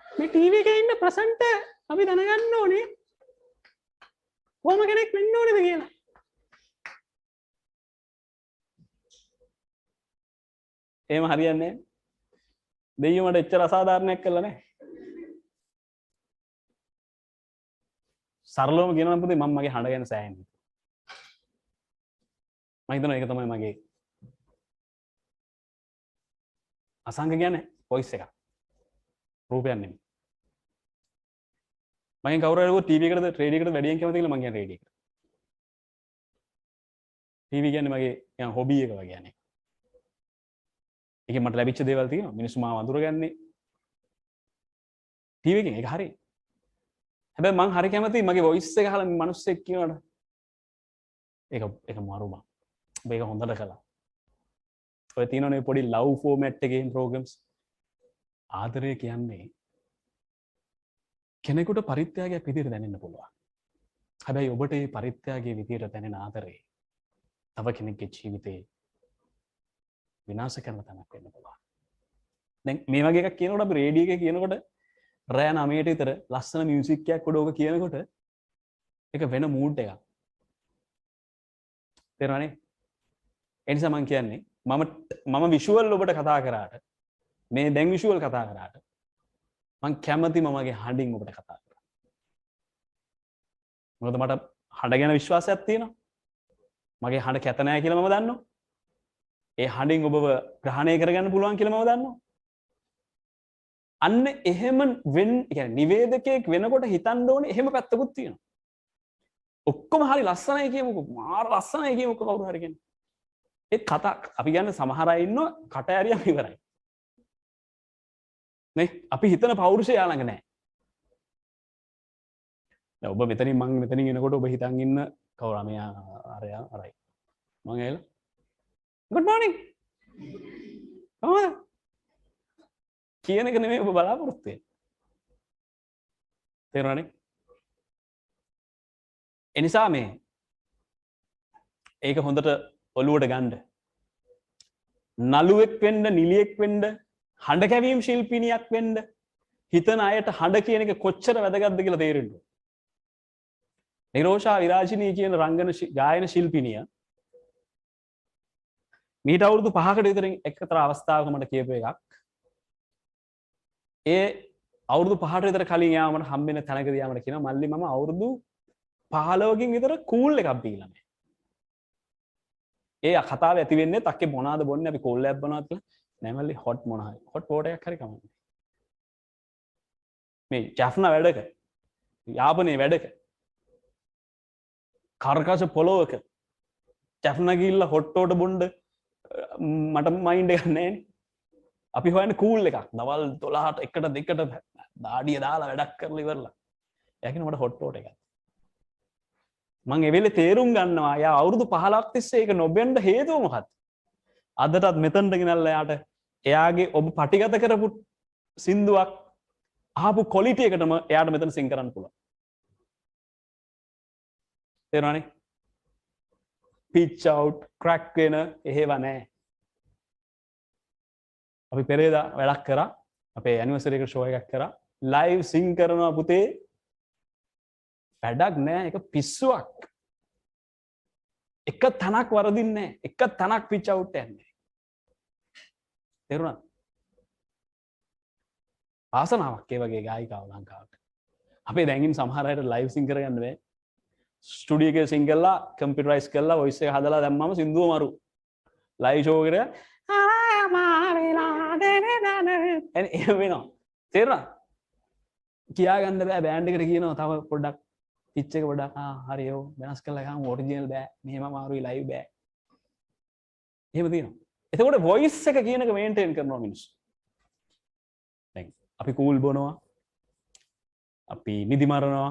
මේ ටීවී එකේ ඉන්න ප්‍රසන්ට අපි දැනගන්න ඕනේ කොහොම කෙනෙක් වෙන්න ඕනේද කියලා. එහෙම හරියන්නේ නැහැ. දෙයියෝ මට එච්චර අසාධාරණයක් කළා නැහැ. සරලවම කියනවා නම් පුතේ මම මගේ හඬ ගැන සෑහෙන්නේ. මම හිතනවා ඒක තමයි මගේ අසංග කියන්නේ වොයිස් එක. රූපයක් නෙමෙයි. මගෙන් කවුරු හරි ටීවී එකටද රේඩියෝ එකටද වැඩියෙන් කැමති කියලා මං කියන්නේ රේඩියෝ එකට. ටීවී කියන්නේ මගේ නිකන් හොබි එක වගේ යන්නේ. ඒකෙන් මට ලැබිච්ච දේවල් තියෙනවා. මිනිස්සු මාව අඳුරගන්නේ ටීවී එකෙන්. ඒක හරි. හැබැයි මං හරි කැමතියි මගේ වොයිස් එක අහලා මිනිස්සෙක් කියනවාට. ඒක මාරු බං. මේක හොඳට කළා. ඔය තියෙනවනේ පොඩි ලව් ෆෝමැට් එකේ ප්‍රෝග්‍රෑම්ස්. ආදරය කියන්නේ කෙනෙකුට පරිත්‍යාගයක් විදිහට දැනෙන්න පුළුවන්. හැබැයි ඔබට මේ පරිත්‍යාගයේ විදිහට දැනෙන ආදරේ තව කෙනෙක්ගේ ජීවිතේ විනාශ කරන තැනක් වෙන්න පුළුවන්. දැන් මේ වගේ එකක් කියනකොට අපි රේඩියෝ එකේ කියනකොට රෑ 9ට විතර ලස්සන මියුසික් එකක් උඩ ඕක කියනකොට ඒක වෙන මූඩ් එකක්. තේරෙනවනේ? ඒ නිසා මම කියන්නේ මම විෂුවල් ඔබට කතා කරාට මේ දැන් විෂුවල් කතා කරාට මං කැමති මමගේ හඬින් ඔබට කතා කරන්න. මොකද මට හඬ ගැන විශ්වාසයක් තියෙනවා. මගේ හඬ කැත නැහැ කියලා මම දන්නවා. ඒ හඬින් ඔබව ග්‍රහණය කරගන්න පුළුවන් කියලා මම දන්නවා. අන්න එහෙම කියන්නේ නිවේදකයෙක් වෙනකොට හිතන්න ඕනේ එහෙම පැත්තකුත් තියෙනවා. ඔක්කොම හරි ලස්සනයි කියමුකෝ. මාර ලස්සනයි කියමුකෝ කවුරු හරි කියන්නේ. ඒ කතා අපි කියන්නේ සමහර අය ඉන්නවා කට ඇරියම ඉවරයි. නේ අපි හිතන පෞරුෂය යාළඟ නැහැ. දැන් ඔබ මෙතනින් මං මෙතනින් එනකොට ඔබ හිතන් ඉන්න කවුරු මෙයා අරයා අරයි. මං ඇවිල්ලා good morning. කොහොමද? කියන එක නෙමෙයි ඔබ බලාපොරොත්තු වෙන්නේ. තේරුණානේ? එනිසා මේ ඒක හොඳට ඔලුවට ගන්න. නළුවෙක් වෙන්න, නිලියෙක් වෙන්න, හඬ කැවීම් ශිල්පිනියක් වෙන්න හිතන අයට හඬ කියන එක කොච්චර වැදගත්ද කියලා තේරෙන්න ඕන. නිරෝෂා විරාජිනී කියන රංගන ගායන ශිල්පිනිය මීට අවුරුදු 5කට විතරින් එකතර අවස්ථාවක මට කියපු එකක්. ඒ අවුරුදු 5කට විතර කලින් යාම මට හම්බෙන තැනකදී යාමට කියනවා මල්ලි මම අවුරුදු 15කින් විතර කූල් එකක් බීලා නැහැ. ඒ කතාව ඇති වෙන්නේ තක්කේ මොනවාද බොන්නේ අපි කෝල් එකක් බනවත් කියලා නෑ මල්ලි හොට් මොනවායි හොට් වෝටර් එකක් හරි කමන්නේ. මේ ජැෆ්නා වැඩක යාපනයේ වැඩක කර්කශ පොළොවක ජැෆ්නා ගිහිල්ලා හොට් වෝටර් බොන්න මට මයින්ඩ් එකක් නෑනේ. අපි හොයන්නේ කූල් එකක්. දවල් 12ට 1ට 2ට දාඩිය දාලා වැඩක් කරලා ඉවරලා. එයා කියන මට හොට් වෝටර් එකක්. මං ඒ වෙලේ තේරුම් ගන්නවා යා අවුරුදු 15ක් තිස්සේ ඒක නොබෙන්න හේතුව මොකක්ද? අදටත් මෙතනට ගෙනල්ලා යාට එයාගේ ඔබ පටිගත කරපු සින්දුවක් අහපු ක්වොලිටි එකටම එයාට මෙතන සිං කරන්න පුළුවන්. තේරුණානේ? පිච් අවුට් ක්‍රැක් වෙන එහෙව නැහැ. අපි පෙරේදා වැඩක් කරා අපේ ඇනිවර්සරි එක ෂෝ එකක් කරා ලයිව් සිං කරනවා පුතේ වැඩක් නෑ ඒක පිස්සුවක්. එක තනක් වරදින්නේ නෑ. එක තනක් පිච් අවුට් යන්නේ. තේරුණාද? ආසනාවක් ඒ වගේ ගායිකාව ලංකාවට. අපේ දැන් ඉන්න සමහර අයට ලයිව් සිං කරගන්න බෑ. ස්ටුඩියෝ එකේ සිං කරලා කම්පියුටරයිස් කරලා වොයිස් එක හදලා දැම්මම සින්දුව මරු. ලයිව් ෂෝ එකට එහෙම වෙනවා. තේරුණාද? කියාගන්න බෑ බෑන්ඩ් එකට කියනවා තව පොඩ්ඩක් පිච් එක පොඩ්ඩක් හරි යෝ වෙනස් කරලා ගහමු ඔරිජිනල් බෑ මෙහෙම අමාරුයි ලයිව් බෑ. එහෙම තියෙනවා. එතකොට වොයිස් එක කියන එක මේන්ටේන් කරනවා මිනිස්සු. දැන් අපි කූල් බොනවා අපි නිදි මරනවා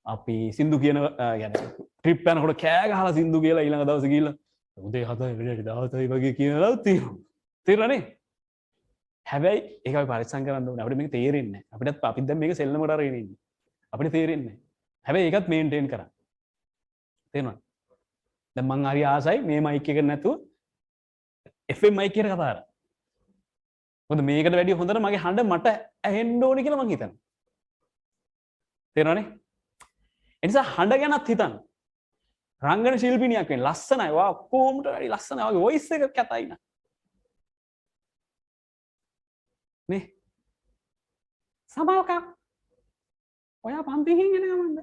අපි සින්දු කියන ගැන ට්‍රිප් යනකොට කෑ ගහලා සින්දු කියලා ඊළඟ දවසේ ගිහලා උදේ 7 වෙලට 16යි වගේ කියලාත් තියෙනවා. තේරෙනවනේ? හැබැයි ඒක අපි පරිස්සම් කරන්න ඕනේ. අපිට මේක තේරෙන්නේ නැහැ. අපිත් දැන් මේක සෙල්ලමකට අරගෙන ඉන්නේ. අපිට තේරෙන්නේ නැහැ. හැබැයි ඒකත් මේන්ටේන් කරන්න. තේරෙනවද? දැන් මං හරි ආසයි මේ මයික් එක නැතුව FM මයික් එකට කතා කරන්න. මොකද මේකට වැඩිය හොඳට මගේ හඬ මට ඇහෙන්න ඕනේ කියලා මං හිතනවා. තේරෙනවනේ? ඒ නිසා හඬ ගැනත් හිතන්න. රංගන ශිල්පිනියක් වෙන්න ලස්සනයි. වා කොහොමද වැඩි ලස්සනයි. වගේ වොයිස් එක කැතයි නා. නේ? සමාවක. ඔයා පන්තිකින් එන ගමන්ද?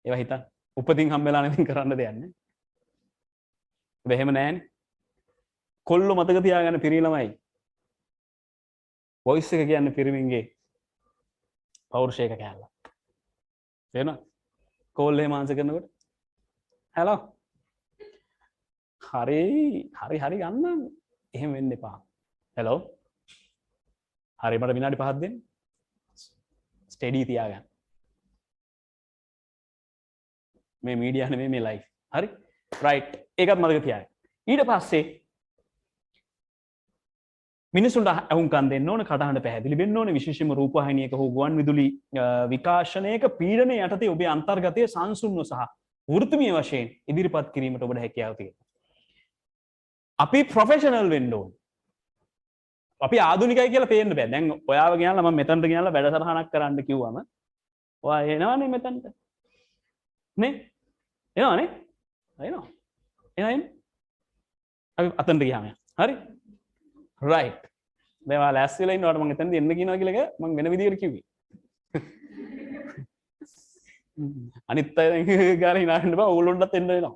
ඒවා හිතන්න. උපතින් හම්බෙලා නැතිනම් කරන්න දෙයක් නැහැ. හැබැයි එහෙම නැහැනේ. කොල්ලෝ මතක තියාගන්න පිරි ළමයි. වොයිස් එක කියන්නේ පිරිමින්ගේ පෞරුෂයක කැලලා. තේරෙනවද? කෝල් එහෙම ආන්සර් කරනකොට hello හරි ගන්න එහෙම වෙන්න එපා. hello හරි මට විනාඩි 5ක් දෙන්න. ස්ටඩි තියාගන්න. මේ මීඩියා නෙමෙයි මේ ලයිෆ්. හරි? රයිට්. ඒකත් මතක තියාගන්න. ඊට පස්සේ මිනිසුන්ට අහුම්කම් දෙන්න ඕන, කටහඬ පැහැදිලි වෙන්න ඕන, විශේෂයෙන්ම රූපවාහිනියක හෝ ගුවන් විදුලි විකාශනයක පීඩනය යටතේ ඔබේ අන්තර්ගතය සංසුන්ව සහ වෘත්තීය වශයෙන් ඉදිරිපත් කිරීමට ඔබට හැකියාව තියෙනවා. අපි ප්‍රොෆෙෂනල් වෙන්න ඕන. අපි ආධුනිකයි කියලා පේන්න බෑ. දැන් ඔයාව ගෙනල්ලා මම මෙතනට ගෙනල්ලා වැඩසටහනක් කරන්න කිව්වම ඔයා එනවනේ මෙතනට. නේ? එනවනේ? එනවා. එනයින්. අපි අතනට ගියාම. හරි? රයිට්. දැන් ඔයා ලෑස්ති වෙලා ඉන්නවට මම එතනදී එන්න කියනවා කියලා එක මම වෙන විදියට කිව්වේ. අනිත් අය ගාන hina වෙන්න බෑ ඕගොල්ලොන්ටත් එන්න වෙනවා.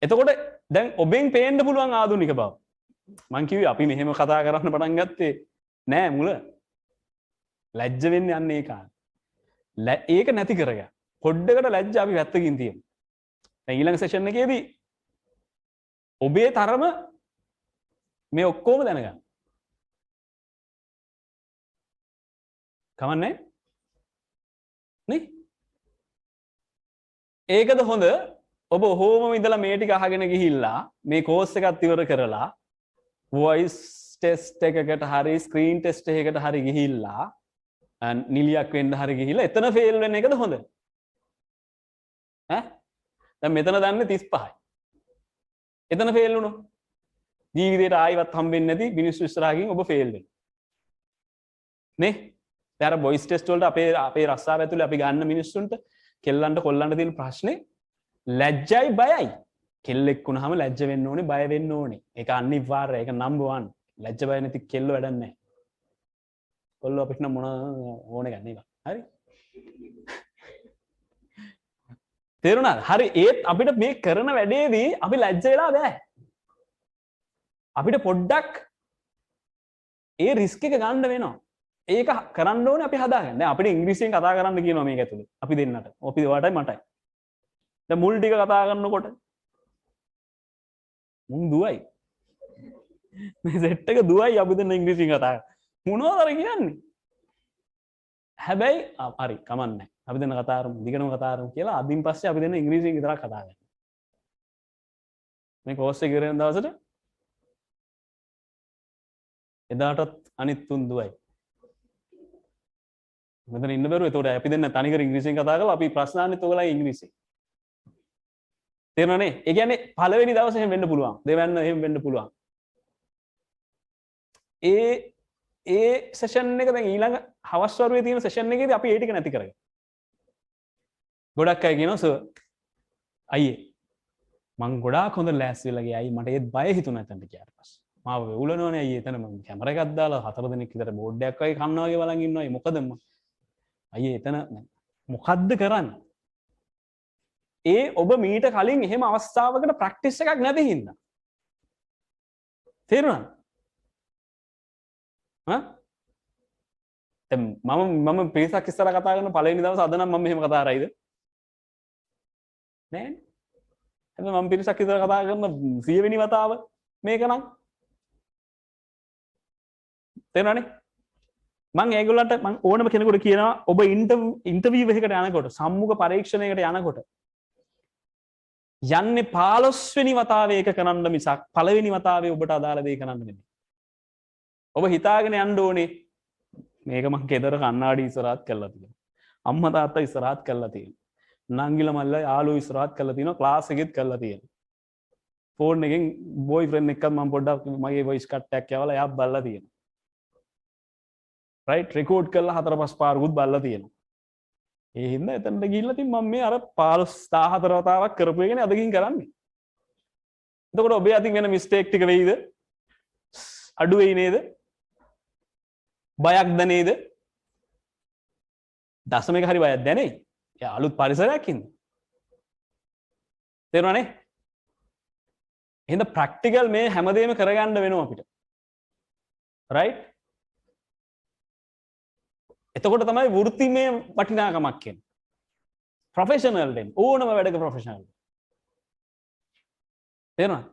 එතකොට දැන් ඔබෙන් පේන්න පුළුවන් ආධුනික බව. මං කිව්වේ අපි මෙහෙම කතා කරන්න පටන් ගත්තේ නෑ මුල. ලැජ්ජ වෙන්නේ අන්න ඒ කාලේ. ඒක නැති කරගන්න. පොඩ්ඩකට ලැජ්ජ අපි වැත්තකින් තියමු. දැන් ඊළඟ සෙෂන් එකේදී ඔබේ තරම මේ ඔක්කොම දැනගන්න. කමන්නේ? නේ? ඒකද හොඳ ඔබ ඔහොම ඉඳලා මේ ටික අහගෙන ගිහිල්ලා මේ කෝස් එකත් ඉවර කරලා වොයිස් ටෙස්ට් එකකට හරි ස්ක්‍රීන් ටෙස්ට් එකකට හරි ගිහිල්ලා නිලියක් වෙන්න හරි ගිහිල්ලා එතන ෆේල් වෙන එකද හොඳ? ඈ? දැන් මෙතන දන්නේ 35යි. එතන ෆේල් වුණොත් ජීවිතේට ආයිවත් හම්බෙන්නේ නැති මිනිස්සු ඉස්සරහකින් ඔබ ෆේල් වෙනවා. නේ? දැන් අර වොයිස් ටෙස්ට් වලට අපේ රස්සාව ඇතුලේ අපි ගන්න මිනිස්සුන්ට කෙල්ලන්ට කොල්ලන්ට තියෙන ප්‍රශ්නේ ලැජ්ජයි බයයි. කෙල්ලෙක් වුණාම ලැජ්ජ වෙන්න ඕනේ, බය වෙන්න ඕනේ. ඒක අනිවාර්යයි. ඒක නම්බර් 1. ලැජ්ජ බය නැති කෙල්ල වැඩක් නැහැ. කොල්ලෝ අපිට නම් මොන ඕනේ ගන්න එක. හරි? තේරුණාද? හරි. ඒත් අපිට මේ කරන වැඩේදී අපි ලැජ්ජ වෙලා බෑ. අපිට පොඩ්ඩක් ඒ රිස්ක් එක ගන්න වෙනවා. ඒක කරන්න ඕනේ අපි හදාගන්න. දැන් අපිට ඉංග්‍රීසියෙන් කතා කරන්න කියනවා මේක ඇතුලේ. අපි දෙන්නට. අපි ඔයාටයි මටයි. දැන් මුල් ටික කතා කරනකොට මුන් දුවයි. මේ සෙට් එක දුවයි අපි දෙන්න ඉංග්‍රීසියෙන් කතා කරා. මොනවද අර කියන්නේ? හැබැයි හරි කමන්නේ. අපි දෙන්න කතා කරමු. දිගටම කතා කරමු කියලා අදින් පස්සේ අපි දෙන්න ඉංග්‍රීසියෙන් විතරක් කතා කරනවා. මේ කෝස් එක ඉවර වෙන දවසට එදාටත් අනිත් තුන් දුවයි. මෙතන ඉන්න බැරුව එතකොට අපි දෙන්න තනිකර ඉංග්‍රීසියෙන් කතා කරලා අපි ප්‍රශ්න අහන්නේ ඔයගොල්ලෝ ඉංග්‍රීසියෙන්. තේරෙනවනේ? ඒ කියන්නේ පළවෙනි දවසේ එහෙම වෙන්න පුළුවන්. දෙවැන්න එහෙම වෙන්න පුළුවන්. ඒ සෙෂන් එක දැන් ඊළඟ හවස් වරුවේ තියෙන සෙෂන් එකේදී අපි ඒ ටික නැති කරගන්න. ගොඩක් අය කියනවා සර් අයියේ මං ගොඩාක් හොඳ ලෑස්ති වෙලා ගියා. අයියේ මට ඒත් බය හිතුණා එතනට ගියාට පස්සේ. මාව වෙවුලනෝනේ අයියේ එතන මම කැමරා එකක් දාලා 4 දෙනෙක් විතර බෝඩ් එකක් වගේ කන්නා වගේ බලන් ඉන්නවා. මොකද අයියේ එතන මොකද්ද කරන්නේ? ඒ ඔබ මීට කලින් එහෙම අවස්ථාවකට ප්‍රැක්ටිස් එකක් නැති හින්දා. තේරුණාද? මම පිරිසක් ඉස්සර කතා කරන පළවෙනි දවස් අද නම් මම මෙහෙම කතා කරයිද? නෑනේ. හැබැයි මම පිරිසක් ඉස්සර කතා කරන 100 වෙනි වතාව මේක නම් තේරෙනවනේ මම ඒගොල්ලන්ට මම ඕනම කෙනෙකුට කියනවා ඔබ ඉන්ටර්විව් එකකට යනකොට සම්මුඛ පරීක්ෂණයකට යනකොට යන්නේ 15 වෙනි වතාවේ ඒක කරන්න මිසක් පළවෙනි වතාවේ ඔබට අදාළ දේ කරන්න නෙමෙයි. ඔබ හිතාගෙන යන්න ඕනේ මේක මං ගෙදර කන්නාඩි ඉස්සරහත් කරලා තියෙනවා. අම්මා තාත්තා ඉස්සරහත් කරලා තියෙනවා. නංගිලා මල්ලා යාළුවෝ ඉස්සරහත් කරලා තියෙනවා. ක්ලාස් එකෙත් කරලා තියෙනවා. ෆෝන් එකෙන් බෝයි ෆ්‍රෙන්ඩ් එක්කත් මම පොඩ්ඩක් මගේ වොයිස් කට් එකක් යවලා එයා බලලා තියෙනවා. රයිට් රෙකෝඩ් කරලා 4-5 පාරකුත් බලලා තියෙනවා. ඒ හින්දා එතනට ගිහිල්ලා තින් මම මේ අර 14 වතාවක් කරපු එකනේ අද ගිහින් කරන්නේ. එතකොට ඔබේ අතින් වෙන මිස්ටේක් ටික වෙයිද? අඩු වෙයි නේද? බයක්ද නේද? දශමයක හරි බයක් දැනෙයි. එයා අලුත් පරිසරයක් ඉන්නේ. තේරුණානේ? එහෙනම් ප්‍රැක්ටිකල් මේ හැමදේම කරගන්න වෙනවා අපිට. රයිට්? එතකොට තමයි වෘත්තිමය වටිනාකමක් එන්නේ. ප්‍රොෆෙෂනල් දෙන්න ඕනම වැඩක ප්‍රොෆෙෂනල්. තේරුණාද?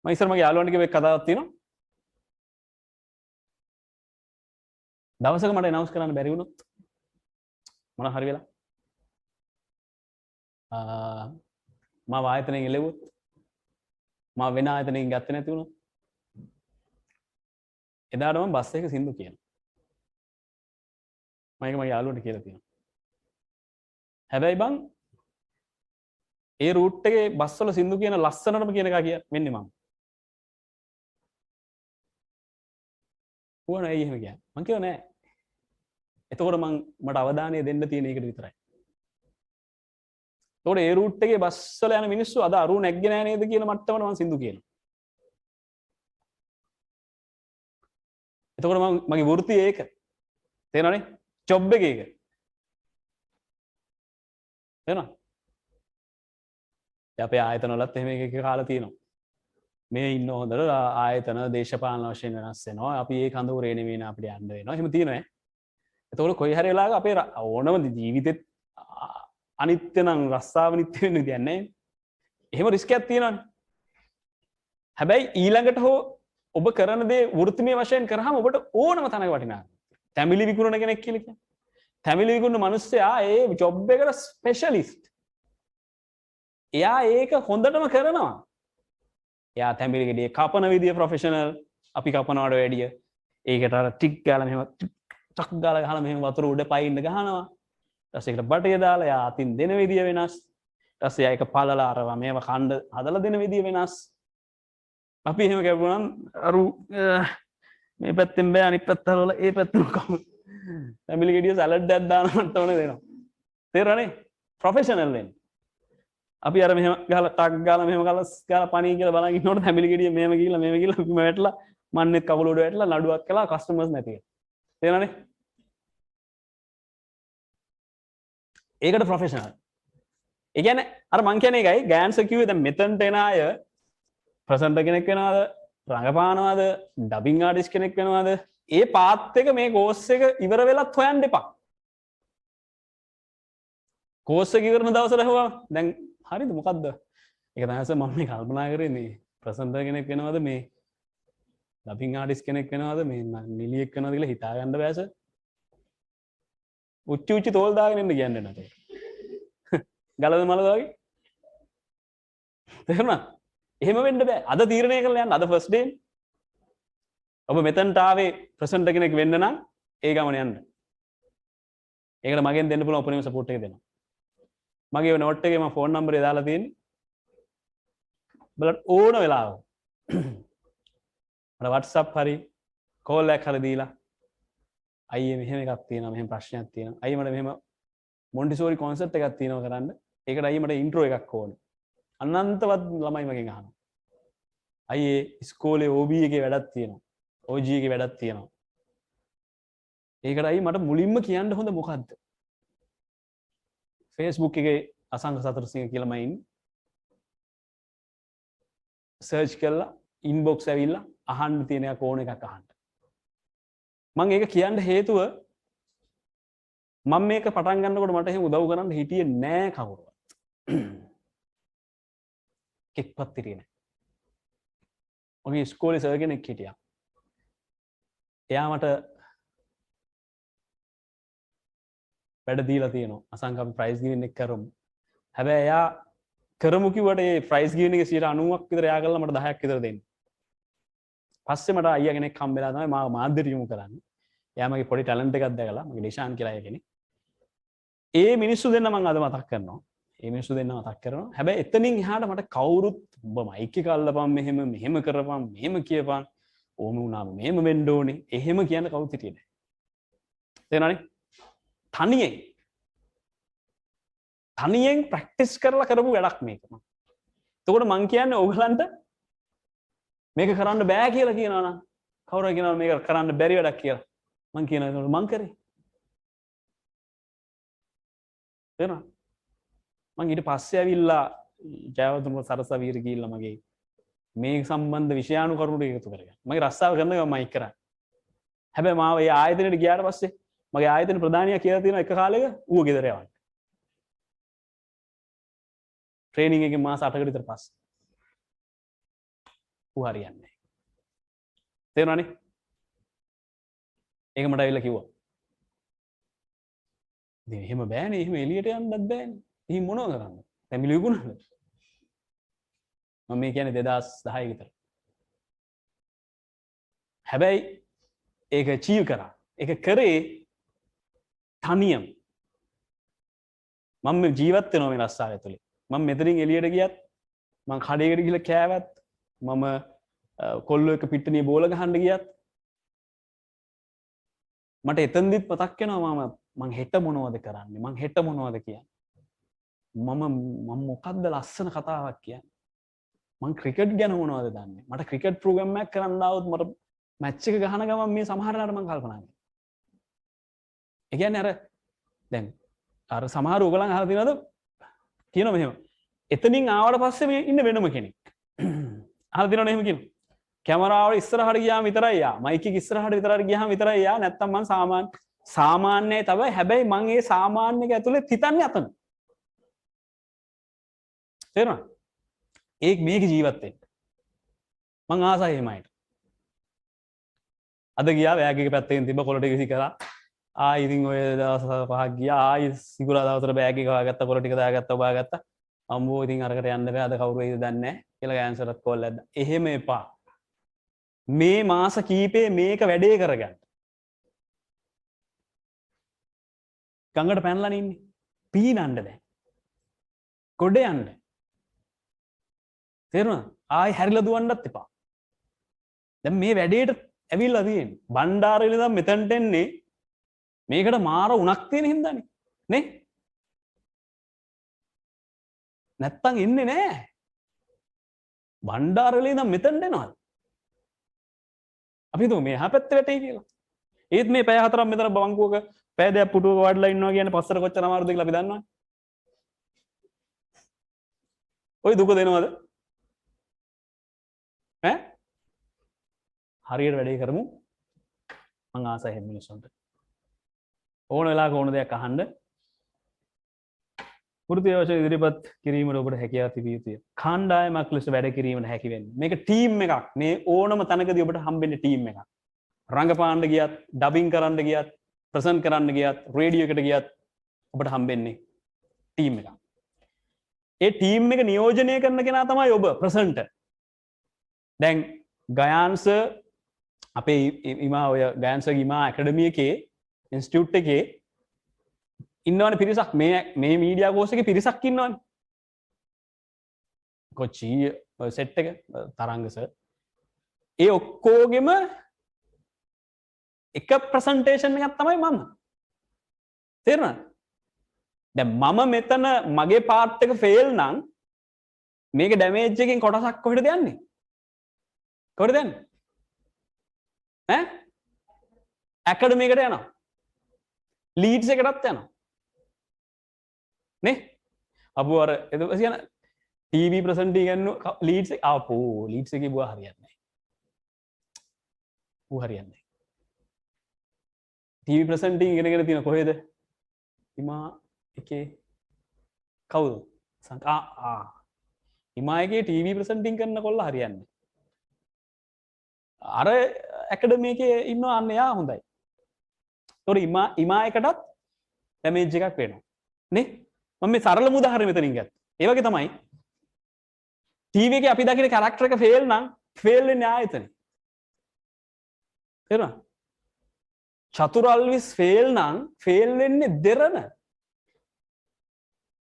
මම ඉස්සර මගේ යාළුවන්ට කිව්ව එක කතාවක් තියෙනවා. දවසක මට එනවුස් කරන්න බැරි වුණොත් මොන හරි වෙලා මම ආයතනයෙන් එළෙව්වොත් මම වෙන ආයතනයකින් ගත්තේ නැති වුණොත් එදාට මම බස් එක සින්දු කියනවා. මම ඒක මගේ යාළුවන්ට කියලා තියෙනවා. හැබැයි බං ඒ රූට් එකේ බස් වල සින්දු කියන ලස්සනටම කියන එක වෙන්නේ මම. ඌන ඇයි එහෙම කියන්නේ? මං කියව නෑ. එතකොට මට අවධානය දෙන්න තියෙන එකට විතරයි. එතකොට ඒ රූට් එකේ බස් වල යන මිනිස්සු අද අරු නැග්ගේ නෑ නේද කියන මට්ටමට මම සින්දු කියනවා. එතකොට මගේ වෘත්තිය ඒක. තේරෙනවනේ? ජොබ් එක ඒක. තේරෙනවද? අපේ ආයතන වලත් එහෙම එක කාලා තියෙනවා. මේ ඉන්න හොඳට ආයතන දේශපාලන වශයෙන් වෙනස් වෙනවා. අපි ඒ කඳවුරේ නෙවෙයි නේ අපිට යන්න වෙනවා. එහෙම තියෙනවා ඈ. එතකොට කොයි හරි වෙලාවක අපේ ඕනම ජීවිතෙත් අනිත්‍ය නම් රස්සාව නිත්‍ය වෙන්න විදියක් නැහැ. එහෙම රිස්ක් එකක් තියෙනවානේ. හැබැයි ඊළඟට හෝ ඔබ කරන දේ වෘත්තිමය වශයෙන් කරාම ඔබට ඕනම තැනක වටිනවා. තැමිලි විකුණන කෙනෙක් කියලා කියන්නේ. තැමිලි විකුණන මිනිස්සයා ඒ ජොබ් එකට ස්පෙෂලිස්ට්. එයා ඒක හොඳටම කරනවා. එයා තැමිලි ගෙඩිය කපන විදිය ප්‍රොෆෙෂනල්. අපි කපනවට වැඩිය ඒකට අර ටික් ගාලා මෙහෙම ටක් ගාලා ගහලා මෙහෙම වතුර උඩ පයින්න ගහනවා. ඊට පස්සේ ඒකට බටය දාලා එයා අතින් දෙන විදිය වෙනස්. ඊට පස්සේ එයා ඒක පළලා අරවා මේව කණ්ඩ හදලා දෙන විදිය වෙනස්. අපි එහෙම කරුණා අරු මේ පැත්තෙන් බෑ අනිත් පැත්ත හරවලා ඒ පැත්තම කමු. තැමිලි ගෙඩිය සලාඩ් එකක් දාන මට්ටමනේ දෙනවා. තේරුණානේ? ප්‍රොෆෙෂනල් වෙන්නේ. අපි අර මෙහෙම ගහලා ටක් ගාලා මෙහෙම ගාලා පණී කියලා බලන් ඉන්නකොට තැමිලි ගෙඩිය මෙහෙම ගිහිල්ලා අපි වැටලා මන්නෙත් කකුල උඩ වැටලා නඩුවක් කළා කස්ටමර්ස් නැති. තේරෙනවනේ? ඒකට ප්‍රොෆෙෂනල්. ඒ කියන්නේ අර මං කියන්නේ ඒකයි ගෑන්ස් කිව්වේ දැන් මෙතනට එන අය ප්‍රසන්ටර් කෙනෙක් වෙනවද රඟපානවද ඩබින් ආටිස්ට් කෙනෙක් වෙනවද ඒ පාත් එක මේ කෝස් එක ඉවර වෙලත් හොයන්න එපා. කෝස් එක ඉවරන දවසට හොවා දැන් හරිද මොකද්ද? ඒක තමයි මම මේ කල්පනා කරේ මේ ප්‍රසන්ටර් කෙනෙක් වෙනවද මේ ඩබින් ආටිස්ට් කෙනෙක් වෙනවද මේ නිලියෙක් වෙනවද කියලා හිතා ගන්න බෑස. උච්චි තෝල් දාගෙන ඉන්න කියන්නේ නැතේ. ගලද මලද වගේ. තේරුණා? එහෙම වෙන්න බෑ. අද තීරණය කරලා යන්න. අද ෆස්ට් ඩේ. ඔබ මෙතනට ආවේ ප්‍රසන්ටර් කෙනෙක් වෙන්න නම් ඒ ගමන යන්න. ඒකට මගෙන් දෙන්න පුළුවන් උපරිම සපෝට් එක දෙනවා. මගේ නෝට් එකේ මම ෆෝන් නම්බරය දාලා තියෙන්නේ. බලන්න ඕන වෙලාවක. මට WhatsApp හරි කෝල් එකක් හරි දීලා අයියේ මෙහෙම එකක් තියෙනවා මෙහෙම ප්‍රශ්නයක් තියෙනවා. අයියේ මට මෙහෙම මොන්ටිසෝරි කොන්සෙප්ට් එකක් තියෙනවා කරන්න. ඒකට අයියේ මට ඉන්ට්‍රෝ එකක් ඕනේ. අනන්තවත් ළමයි මගෙන් අහනවා. අයියේ ඉස්කෝලේ OB එකේ වැඩක් තියෙනවා. OG එකේ වැඩක් තියෙනවා. ඒකට අයියේ මට මුලින්ම කියන්න හොඳ මොකද්ද? Facebook එකේ අසංක සතරසිංහ කියලා මම ඉන්නේ. සර්ච් කරලා ඉන්බොක්ස් ඇවිල්ලා අහන්න තියෙන එක ඕන එකක් අහන්න. මම ඒක කියන්න හේතුව මම මේක පටන් ගන්නකොට මට එහෙම උදව් කරන්න හිටියේ නෑ කවුරුවත්. කෙක්පත් හිටියේ නෑ. මගේ ඉස්කෝලේ සර් කෙනෙක් හිටියා. එයා මට වැඩ දීලා තියෙනවා. අසංක අපි ප්‍රයිස් ගිවින් එක කරමු. හැබැයි එයා කරමු කිව්වට ඒ ප්‍රයිස් ගිවින් එකේ 90ක් විතර එයා කළා මට 10ක් විතර දෙන්න. පස්සේ මට අයියා කෙනෙක් හම්බෙලා තමයි මාව මාධ්‍යට යොමු කරන්නේ. එයා මගේ පොඩි ටැලන්ට් එකක් දැකලා මගේ නිෂාන් කියලා අය කෙනෙක්. ඒ මිනිස්සු දෙන්න මම අද මතක් කරනවා. ඒ මිනිස්සු දෙන්න මතක් කරනවා. හැබැයි එතනින් එහාට මට කවුරුත් ඔබ මයික් එක අල්ලපන් මෙහෙම කරපන් මෙහෙම කියපන් ඕම වුණාම මෙහෙම වෙන්න ඕනේ. එහෙම කියන කවුරුත් හිටියේ නැහැ. තේරෙනවනේ? තනියෙන් ප්‍රැක්ටිස් කරලා කරපු වැඩක් මේක. එතකොට මං කියන්නේ ඕගලන්ට මේක කරන්න බෑ කියලා කියනවා නම් කවුරු හරි කියනවා මේක කරන්න බැරි වැඩක් කියලා. මං කියනවා මං කරේ. තේරෙනවද? මං ඊට පස්සේ ඇවිල්ලා ජයවර්ධන සරසවීර ගිහිල්ලා මගේ මේ සම්බන්ධ විෂයානුකරණු ටික එකතු කරගන්න. මගේ රස්සාව කරන ගමන් මයික් කරා. හැබැයි මාව ඒ ආයතනෙට ගියාට පස්සේ මගේ ආයතන ප්‍රධානියා කියලා තියෙනවා එක කාලෙක ඌව ගෙදර යවන්න. ට්‍රේනින් එකකින් මාස 8කට විතර පස්සේ. ඌ හරියන්නේ නැහැ. තේරුණානේ? ඒක මට ඇවිල්ලා කිව්වා. ඉතින් එහෙම බෑනේ. එහෙම එළියට යන්නත් බෑනේ. ඉතින් මොනව කරන්නේ? ෆැමිලි විකුණන්න. මම මේ කියන්නේ 2010 විතර. හැබැයි ඒක අචීව් කරා. ඒක කරේ තනියම. මම ජීවත් වෙනවා මේ රස්සාව ඇතුලේ. මම මෙතනින් එළියට ගියත් මම කඩේකට ගිහලා කෑවත් මම කොල්ලෝ එක පිට්ටනිය බෝල ගහන්න ගියත් මට එතනදිත් මතක් වෙනවා මම හෙට මොනවද කරන්නේ මම හෙට මොනවද කියන්නේ මම මොකද්ද ලස්සන කතාවක් කියන්නේ මම ක්‍රිකට් ගැන මොනවද දන්නේ මට ක්‍රිකට් ප්‍රෝග්‍රෑම් එකක් කරන්න ආවොත් මට මැච් එක ගහන ගමන් මේ සමහරලාට මම කල්පනා කරනවා ඒ කියන්නේ දැන් අර සමහර ඕගලන් අහලා තියෙනවද කියනවා මෙහෙම එතනින් ආවට පස්සේ මේ ඉන්න වෙනම කෙනෙක් අහලා තියෙනවද එහෙම කියනවා කැමරාව ඉස්සරහට ගියාම විතරයි යා මයික් එක ඉස්සරහට විතරට ගියාම විතරයි යා නැත්තම් මං සාමාන්‍යයි තමයි හැබැයි මං ඒ සාමාන්‍ය එක ඇතුලේ හිතන්නේ අතන තේරුණා ඒක මේක ජීවත් වෙන්න මං ආසයි එහෙමයිට අද ගියා බෑග් එක පැත්තෙන් තිබ්බ කොළ ටික විසි කරා ආයි ඉතින් ඔය දවස් පහක් ගියා ආයි සිකුරාදා දවසට බෑග් එක හොයාගත්තා කොළ ටික දාගත්තා ඔබාගත්තා අම්මෝ ඉතින් අරකට යන්න බෑ අද කවුරු වෙයිද දන්නේ නැහැ කියලා ගෑන්සර්ත් කෝල් ඇද්දා එහෙම එපා මේ මාස කීපේ මේක වැඩේ කරගන්න. ගඟට පැනලා ඉන්නේ. පීනන්න දැන්. ගොඩ යන්න. තේරුණාද? ආයි හැරිලා දුවන්නත් එපා. දැන් මේ වැඩේට ඇවිල්ලා තියෙන්නේ. බණ්ඩාරේ ඉඳන් මෙතනට එන්නේ මේකට මාර උණක් තියෙන හින්දානේ. නේ? නැත්තම් එන්නේ නෑ. බණ්ඩාරේ ඉඳන් මෙතනට එනවා. අපි හිතුව මේ එහා පැත්තේ වැටේ කියලා. ඒත් මේ පැය හතරක් මෙතන බංකුවක පැය දෙකක් පුටුවක වඩලා ඉන්නවා කියන්නේ පස්සට කොච්චර අමාරුද කියලා අපි දන්නවනේ. ඔය දුක දෙනවද? ඈ? හරියට වැඩේ කරමු. මං ආසයි හැම මිනිස්සුන්ට. ඕන වෙලාවක ඕන දෙයක් අහන්න. වෘත්තීය වශයෙන් ඉදිරිපත් කිරීමට ඔබට හැකියාව තිබිය යුතුය. කණ්ඩායමක් ලෙස වැඩ කිරීමට හැකි වෙන්නේ. මේක ටීම් එකක්. මේ ඕනම තැනකදී ඔබට හම්බෙන්නේ ටීම් එකක්. රංගපාන්න ගියත්, ඩබින් කරන්න ගියත්, ප්‍රසන්ට් කරන්න ගියත්, රේඩියෝ එකට ගියත් ඔබට හම්බෙන්නේ ටීම් එකක්. ඒ ටීම් එක නියෝජනය කරන කෙනා තමයි ඔබ ප්‍රසන්ටර්. දැන් ගයාන්ස අපේ ඉමා ඔය ගයාන්සගේ ඉමා ඇකඩමි එකේ ඉන්ස්ටිටියුට් එකේ ඉන්නවනේ පිරිසක් මේ මීඩියා කෝස් එකේ පිරිසක් ඉන්නවනේ. කොච්චි සෙට් එක තරංග සර්. ඒ ඔක්කොගෙම එක ප්‍රසන්ටේෂන් එකක් තමයි මම. තේරුණාද? දැන් මම මෙතන මගේ පාර්ට් එක ෆේල් නම් මේක ඩැමේජ් එකකින් කොටසක් කොහෙටද යන්නේ? කොහෙටද යන්නේ? ඈ? ඇකඩමි එකට යනවා. ලීඩ්ස් එකටත් යනවා. නේ? අපු අර එතකොට කියන ටීවී ප්‍රසන්ටින් ගන්න ලීඩ්ස් එක ආපෝ ලීඩ්ස් එකේ බුවා හරියන්නේ නැහැ. ඌ හරියන්නේ නැහැ. ටීවී ප්‍රසන්ටින් ඉගෙනගෙන තියෙන කොහෙද? ඉමා එකේ කවුද? ඉමා එකේ ටීවී ප්‍රසන්ටින් කරන කොල්ල හරියන්නේ. අර ඇකඩමි එකේ ඉන්නවා අන්න එයා හොඳයි. ඒතොර ඉමා එකටත් ඩැමේජ් එකක් වෙනවා. නේ? මම මේ සරලම උදාහරණ මෙතනින් ගත්තා. ඒ වගේ තමයි ටීවී එකේ අපි දකින කැරක්ටර් එක ෆේල් නම් ෆේල් වෙන්නේ ආයතනේ. තේරුණා? චතුර අල්විස් ෆේල් නම් ෆේල් වෙන්නේ දෙරණ.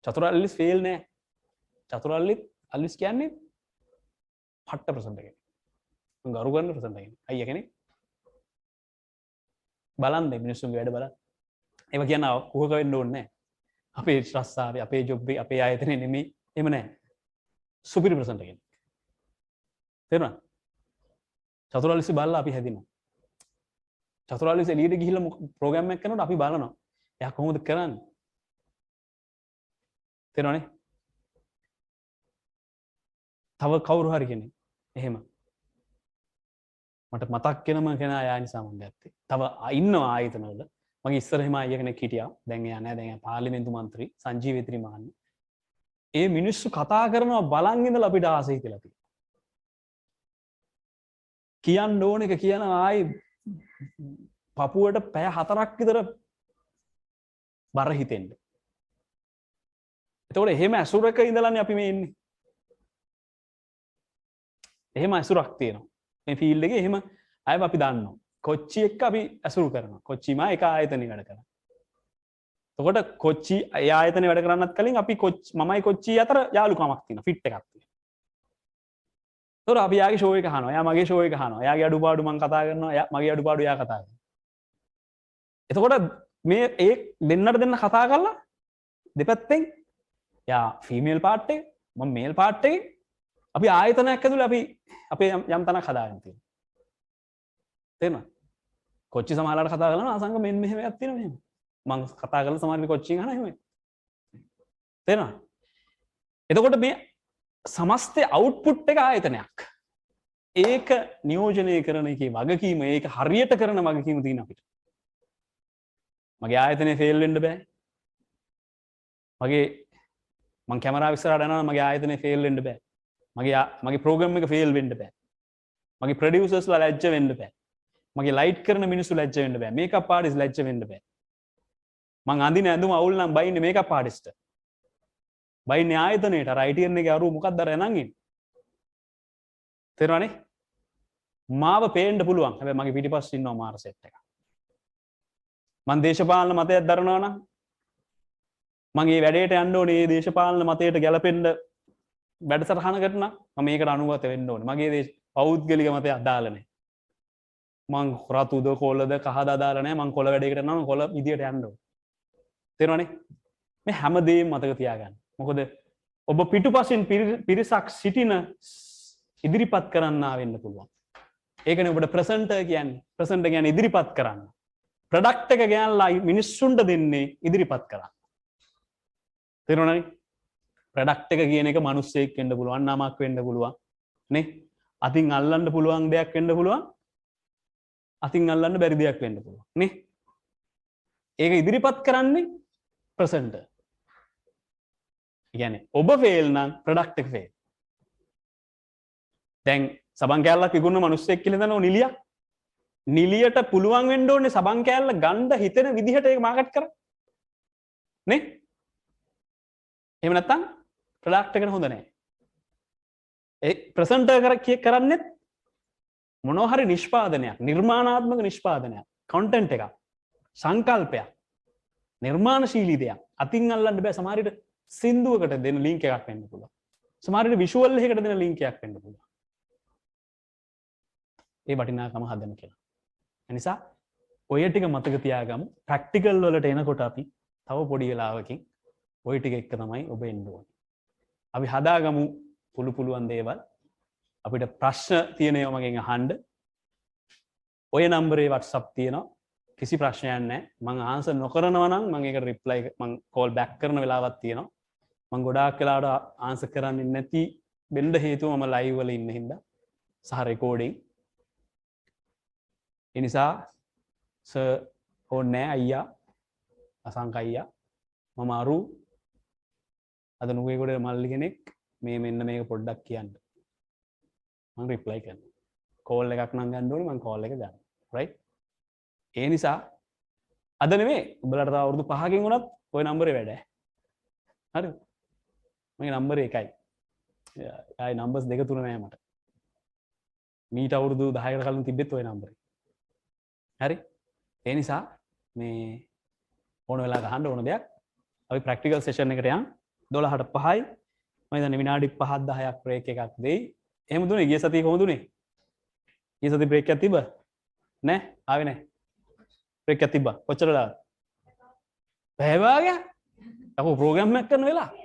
චතුර අල්විස් ෆේල් නෑ. චතුර අල්විස් කියන්නේ පට්ට ප්‍රසන්ට් එකක්. ගරු ගන්න ප්‍රසන්ට් එකක්. අයියා කෙනෙක් බලන්න මිනිස්සුන්ගේ වැඩ බලන්න. ඒව කියන කුහක වෙන්න ඕනේ නෑ. අපේ රස්සාවේ අපේ ජොබ් එකේ අපේ ආයතනේ නෙමෙයි. එහෙම නෑ. සුපිරි ප්‍රසන්ට් එකක්. තේරුණා? චතුර අල්විස් බලලා අපි හැදිනවා. චතුරාර්ය එළියට ගිහිල්ලා ප්‍රෝග්‍රෑම් එකක් කරනකොට අපි බලනවා. එයා කොහොමද කරන්නේ? තේරෙනවනේ? තව කවුරු හරි කෙනෙක් එහෙම මට මතක් වෙනම කෙනා යා නිසා මම ගත්තේ. තව ඉන්නවා ආයතනවල. මගේ ඉස්සර එහෙම අයියා කෙනෙක් හිටියා. දැන් එයා නෑ. දැන් එයා පාර්ලිමේන්තු මන්ත්‍රී සංජීව විත්‍රිමාන්න. ඒ මිනිස්සු කතා කරනවා බලන් ඉඳලා අපිට ආසයි කියලා තියෙනවා. කියන්න ඕන එක කියනවා ආයි පපුුවට පැය 4ක් විතර බර හිතෙන්ට. එතකොට එහෙම ඇසුරක ඉඳලානේ අපි මේ ඉන්නේ. එහෙම ඇසුරක් තියෙනවා. මේ ෆීල්ඩ් එකේ එහෙම අයව අපි දන්නවා. කොච්චි එක්ක අපි ඇසුරු කරනවා. කොච්චිම එක ආයතනෙ වැඩ කරනවා. එතකොට කොච්චි ඒ ආයතනෙ වැඩ කරන්නත් කලින් අපි මමයි කොච්චි අතර යාළුකමක් තියෙනවා. ෆිට් එකක් තියෙනවා. එතකොට අපි යාගේ ෂෝ එක අහනවා. එයා මගේ ෂෝ එක අහනවා. එයාගේ අඩුපාඩු මම කතා කරනවා. එයා මගේ අඩුපාඩු එයා කතා කරනවා. එතකොට මේ ඒ දෙන්නට දෙන්න කතා කරලා දෙපැත්තෙන් යා ෆීමේල් පාර්ට් එක මම මේල් පාර්ට් එකේ අපි ආයතනයක් ඇතුලේ අපි අපේ යම් තැනක් හදාගෙන තියෙනවා. තේරෙනවද? කොච්චි සමහරවල්ලාට කතා කරනවා අසංග මෙන්න මෙහෙම එකක් තියෙනවා මෙහෙම. මම කතා කරලා සමහරවල් කොච්චින් අහනවා එහෙම. තේරෙනවද? එතකොට මේ සමස්තය අවුට්පුට් එක ආයතනයක්. ඒක නියෝජනය කරන එකේ වගකීම ඒක හරියට කරන වගකීම තියෙන අපිට. මගේ ආයතනේ ෆේල් වෙන්න බෑ. මං කැමරාව ඉස්සරහට යනවා නම් මගේ ආයතනේ ෆේල් වෙන්න බෑ. මගේ ප්‍රෝග්‍රෑම් එක ෆේල් වෙන්න බෑ. මගේ ප්‍රොඩියුසර්ස්ලා ලැජ්ජ වෙන්න බෑ. මගේ ලයිට් කරන මිනිස්සු ලැජ්ජ වෙන්න බෑ. මේකප් ආටිස්ට් ලැජ්ජ වෙන්න බෑ. මං අඳින ඇඳුම අවුල් නම් බයින්නේ මේකප් ආටිස්ට්. බයින්නේ ආයතනයේට අර ITN එකේ අරුව මොකක්ද අර එනන් ඉන්නේ. තේරුණානේ? මාව පේන්න පුළුවන්. හැබැයි මගේ පිටිපස්සේ ඉන්නවා මාර සෙට් එක. මං දේශපාලන මතයක් දරනවා නම් මං මේ වැඩේට යන්න ඕනේ මේ දේශපාලන මතයට ගැලපෙන්න වැඩසටහනකට නම් මම මේකට අනුගත වෙන්න ඕනේ. මගේ පෞද්ගලික මතය අදාළ නැහැ. මං රතුද කොළද කහද අදාළ නැහැ. මං කොළ වැඩේකට යනවා නම් කොළ විදියට යන්න ඕනේ. තේරුණානේ? මේ හැමදේම මතක තියාගන්න. මොකද ඔබ පිටුපසින් පිරිසක් සිටින ඉදිරිපත් කරන්නා වෙන්න පුළුවන්. ඒකනේ ඔබට ප්‍රසන්ටර් කියන්නේ. ප්‍රසන්ටර් කියන්නේ ඉදිරිපත් කරන්න. ප්‍රොඩක්ට් එක ගෙනල්ලා මිනිස්සුන්ට දෙන්නේ ඉදිරිපත් කරන්න. තේරුණානේ? ප්‍රොඩක්ට් එක කියන එක මිනිස්සෙක් වෙන්න පුළුවන්, නමක් වෙන්න පුළුවන්. නේ? අතින් අල්ලන්න පුළුවන් දෙයක් වෙන්න පුළුවන්. අතින් අල්ලන්න බැරි දෙයක් වෙන්න පුළුවන්. නේ? ඒක ඉදිරිපත් කරන්නේ ප්‍රසන්ටර්. කියන්නේ ඔබ ෆේල් නම් ප්‍රොඩක්ට් එක ෆේල්. දැන් සබන් කෑල්ලක් විකුණන මිනිස්සෙක් කියලා දන්නව නිලියක්. නිලියට පුළුවන් වෙන්න ඕනේ සබන් කෑල්ල ගන්න හිතෙන විදිහට ඒක මාකට් කරන්න. නේ? එහෙම නැත්නම් ප්‍රොඩක්ට් එකට හොඳ නැහැ. ඒ ප්‍රසන්ටර් කරන්නේ මොනවා හරි නිෂ්පාදනයක්, නිර්මාණාත්මක නිෂ්පාදනයක්, කන්ටෙන්ට් එකක්, සංකල්පයක්, නිර්මාණශීලී දෙයක්. අතින් අල්ලන්න බෑ. සමහර විට සින්දුවකට දෙන ලින්ක් එකක් වෙන්න පුළුවන්. සමහර විට විෂුවල් එකකට දෙන ලින්ක් එකක් වෙන්න පුළුවන්. ඒ වටිනාකම හදන්න කියලා. ඒ නිසා ඔය ටික මතක තියාගමු. ප්‍රැක්ටිකල් වලට එනකොට අපි තව පොඩි වෙලාවකින් ඔය ටික එක තමයි ඔබ එන්න ඕනේ. අපි හදාගමු පුළුවන් දේවල්. අපිට ප්‍රශ්න තියෙන ඒවා මගෙන් අහන්න. ඔය නම්බරේ WhatsApp තියෙනවා. කිසි ප්‍රශ්නයක් නැහැ. මම ආන්සර් නොකරනවා නම් මම ඒකට රිප්ලයි මම කෝල් බෑක් කරන වෙලාවක් තියෙනවා. මම ගොඩාක් වෙලාවට ආන්සර් කරන්නේ නැති වෙන්න හේතුව මම ලයිව් වල ඉන්න හින්දා සහ රෙකෝඩින්. ඒ නිසා සර් ඕනේ අයියා අසංක අයියා මම අරු අද නුගේගොඩ මල්ලි කෙනෙක් මේ මෙන්න මේක පොඩ්ඩක් කියන්න. මම රිප්ලයි කරනවා. කෝල් එකක් නම් ගන්න ඕනේ මම කෝල් එක ගන්න right ඒ නිසා අද නෙමෙයි උඹලට තව අවුරුදු 5කින් වුණත් ওই නම්බරේ වැඩ හරිද මගේ නම්බරේ එකයි ආයි නම්බර්ස් දෙක තුන නෑ මට මීට අවුරුදු 10කට කලින් තිබෙත් ওই නම්බරේ හරි ඒ නිසා මේ ඕන වෙලා ගහන්න ඕන දෙයක් අපි ප්‍රැක්ටිකල් සෙෂන් එකට යන් 12ට 5යි මම හිතන්නේ විනාඩි 5ක් 10ක් බ්‍රේක් එකක් දෙයි එහෙම දුන්නේ ගිය සතියේ කොහොමද දුන්නේ ගිය සතියේ බ්‍රේක් එකක් තිබ්බ නෑ ආවේ නෑ බ්‍රේක් එකක් තිබ්බා කොච්චර දාලා පැය භාගයක් අපෝ ප්‍රෝග්‍රෑම් එකක් කරන වෙලාව